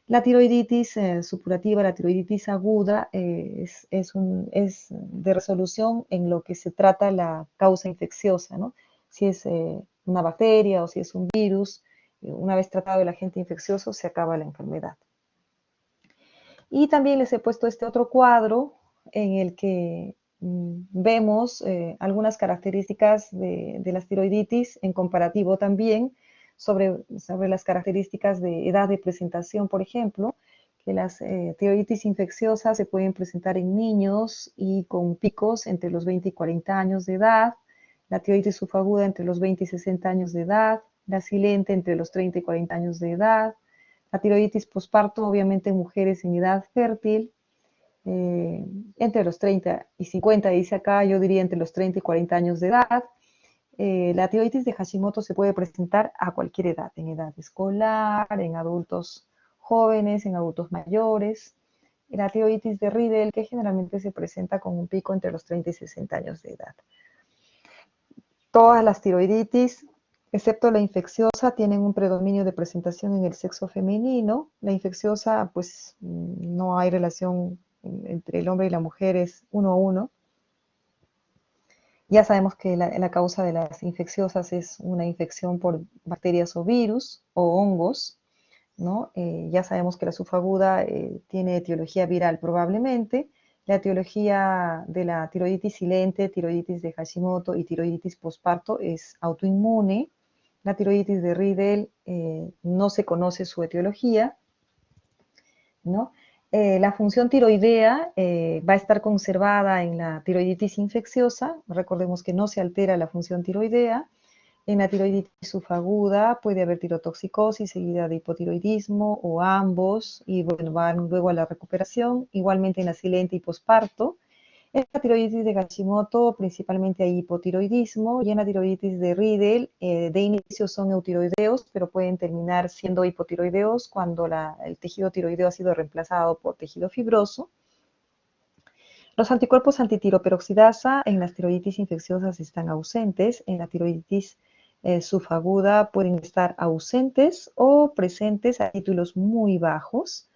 La tiroiditis supurativa, la tiroiditis aguda, es de resolución en lo que se trata la causa infecciosa, ¿no? Si es una bacteria o si es un virus, una vez tratado el agente infeccioso se acaba la enfermedad. Y también les he puesto este otro cuadro en el que vemos algunas características de las tiroiditis en comparativo también sobre las características de edad de presentación, por ejemplo, que las tiroiditis infecciosas se pueden presentar en niños y con picos entre los 20 y 40 años de edad, la tiroiditis subaguda entre los 20 y 60 años de edad, la silente entre los 30 y 40 años de edad, la tiroiditis posparto obviamente en mujeres en edad fértil, entre los 30 y 50, dice acá, yo diría entre los 30 y 40 años de edad. La tiroiditis de Hashimoto se puede presentar a cualquier edad, en edad escolar, en adultos jóvenes, en adultos mayores. La tiroiditis de Riedel, que generalmente se presenta con un pico entre los 30 y 60 años de edad. Todas las tiroiditis, excepto la infecciosa, tienen un predominio de presentación en el sexo femenino. La infecciosa, pues no hay relación entre el hombre y la mujer, es 1 a 1. Ya sabemos que la causa de las infecciosas es una infección por bacterias o virus o hongos, ¿no? Ya sabemos que la subaguda tiene etiología viral probablemente. La etiología de la tiroiditis silente, tiroiditis de Hashimoto y tiroiditis posparto es autoinmune. La tiroiditis de Riedel no se conoce su etiología, ¿no? La función tiroidea va a estar conservada en la tiroiditis infecciosa. Recordemos que no se altera la función tiroidea. En la tiroiditis subaguda puede haber tirotoxicosis seguida de hipotiroidismo o ambos, y bueno, van luego a la recuperación. Igualmente en la silente y posparto. En la tiroiditis de Hashimoto principalmente hay hipotiroidismo, y en la tiroiditis de Riedel de inicio son eutiroideos, pero pueden terminar siendo hipotiroideos cuando el tejido tiroideo ha sido reemplazado por tejido fibroso. Los anticuerpos antitiroperoxidasa en las tiroiditis infecciosas están ausentes. En la tiroiditis subaguda pueden estar ausentes o presentes a títulos muy bajos.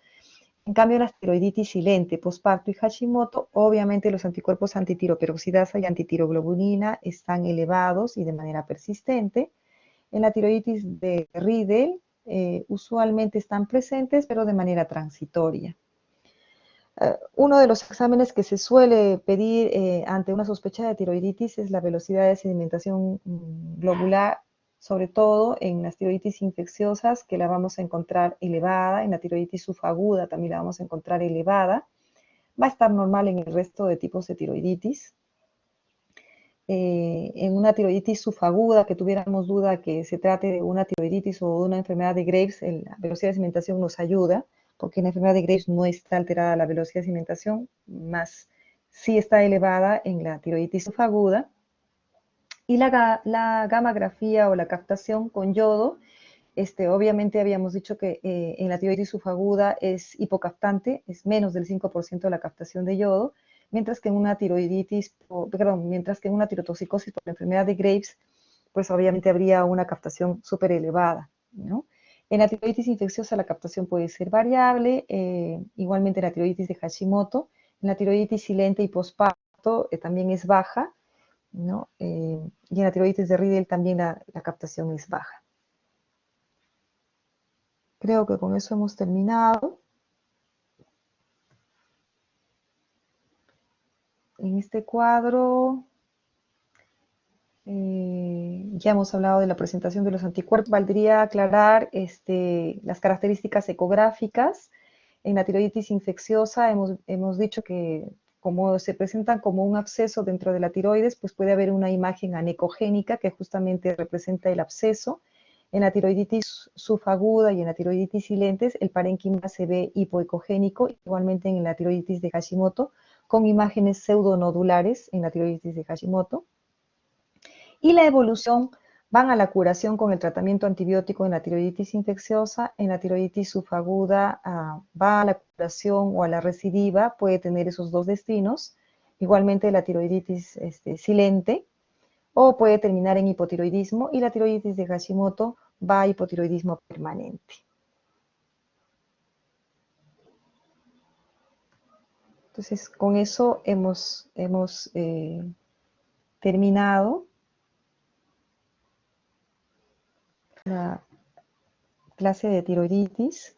En cambio, en la tiroiditis silente, posparto y Hashimoto, obviamente los anticuerpos antitiroperoxidasa y antitiroglobulina están elevados y de manera persistente. En la tiroiditis de Riedel, usualmente están presentes, pero de manera transitoria. Uno de los exámenes que se suele pedir ante una sospecha de tiroiditis es la velocidad de sedimentación globular, sobre todo en las tiroiditis infecciosas, que la vamos a encontrar elevada. En la tiroiditis subaguda también la vamos a encontrar elevada. Va a estar normal en el resto de tipos de tiroiditis. En una tiroiditis subaguda que tuviéramos duda que se trate de una tiroiditis o de una enfermedad de Graves, la velocidad de sedimentación nos ayuda, porque en la enfermedad de Graves no está alterada la velocidad de sedimentación, más sí está elevada en la tiroiditis subaguda. Y la gammagrafía o la captación con yodo, obviamente habíamos dicho que en la tiroiditis subaguda es hipocaptante, es menos del 5% de la captación de yodo, mientras que en una tirotoxicosis por la enfermedad de Graves, pues obviamente habría una captación súper elevada, ¿no? En la tiroiditis infecciosa la captación puede ser variable, igualmente en la tiroiditis de Hashimoto. En la tiroiditis silente y posparto también es baja, ¿no? Y en la tiroiditis de Riedel también la captación es baja. Creo que con eso hemos terminado. En este cuadro ya hemos hablado de la presentación de los anticuerpos. Valdría aclarar las características ecográficas. En la tiroiditis infecciosa hemos dicho que como se presentan como un absceso dentro de la tiroides, pues puede haber una imagen anecogénica que justamente representa el absceso. En la tiroiditis subaguda y en la tiroiditis silentes, el parénquima se ve hipoecogénico, igualmente en la tiroiditis de Hashimoto, con imágenes pseudonodulares en la tiroiditis de Hashimoto. Y la evolución van a la curación con el tratamiento antibiótico en la tiroiditis infecciosa. En la tiroiditis subaguda va a la curación o a la recidiva, puede tener esos dos destinos. Igualmente la tiroiditis silente, o puede terminar en hipotiroidismo, y la tiroiditis de Hashimoto va a hipotiroidismo permanente. Entonces, con eso hemos terminado la clase de tiroiditis.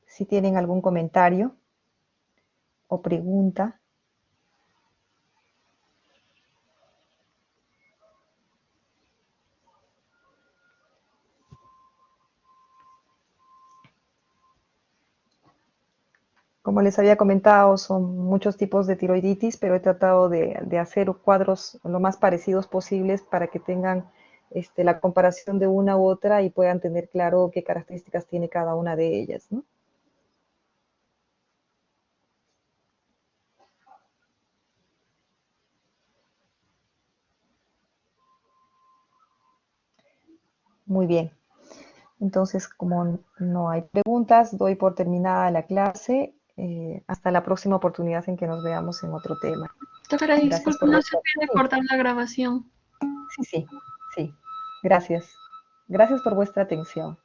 Si tienen algún comentario o pregunta. Como les había comentado, son muchos tipos de tiroiditis, pero he tratado de hacer cuadros lo más parecidos posibles para que tengan la comparación de una u otra y puedan tener claro qué características tiene cada una de ellas, ¿no? Muy bien. Entonces, como no hay preguntas, doy por terminada la clase. Hasta la próxima oportunidad en que nos veamos en otro tema.
Doctora,
Gracias
disculpe,
por
no se
vuestra
olvide
atención.
cortar la grabación.
Sí, sí, sí. Gracias. Gracias por vuestra atención.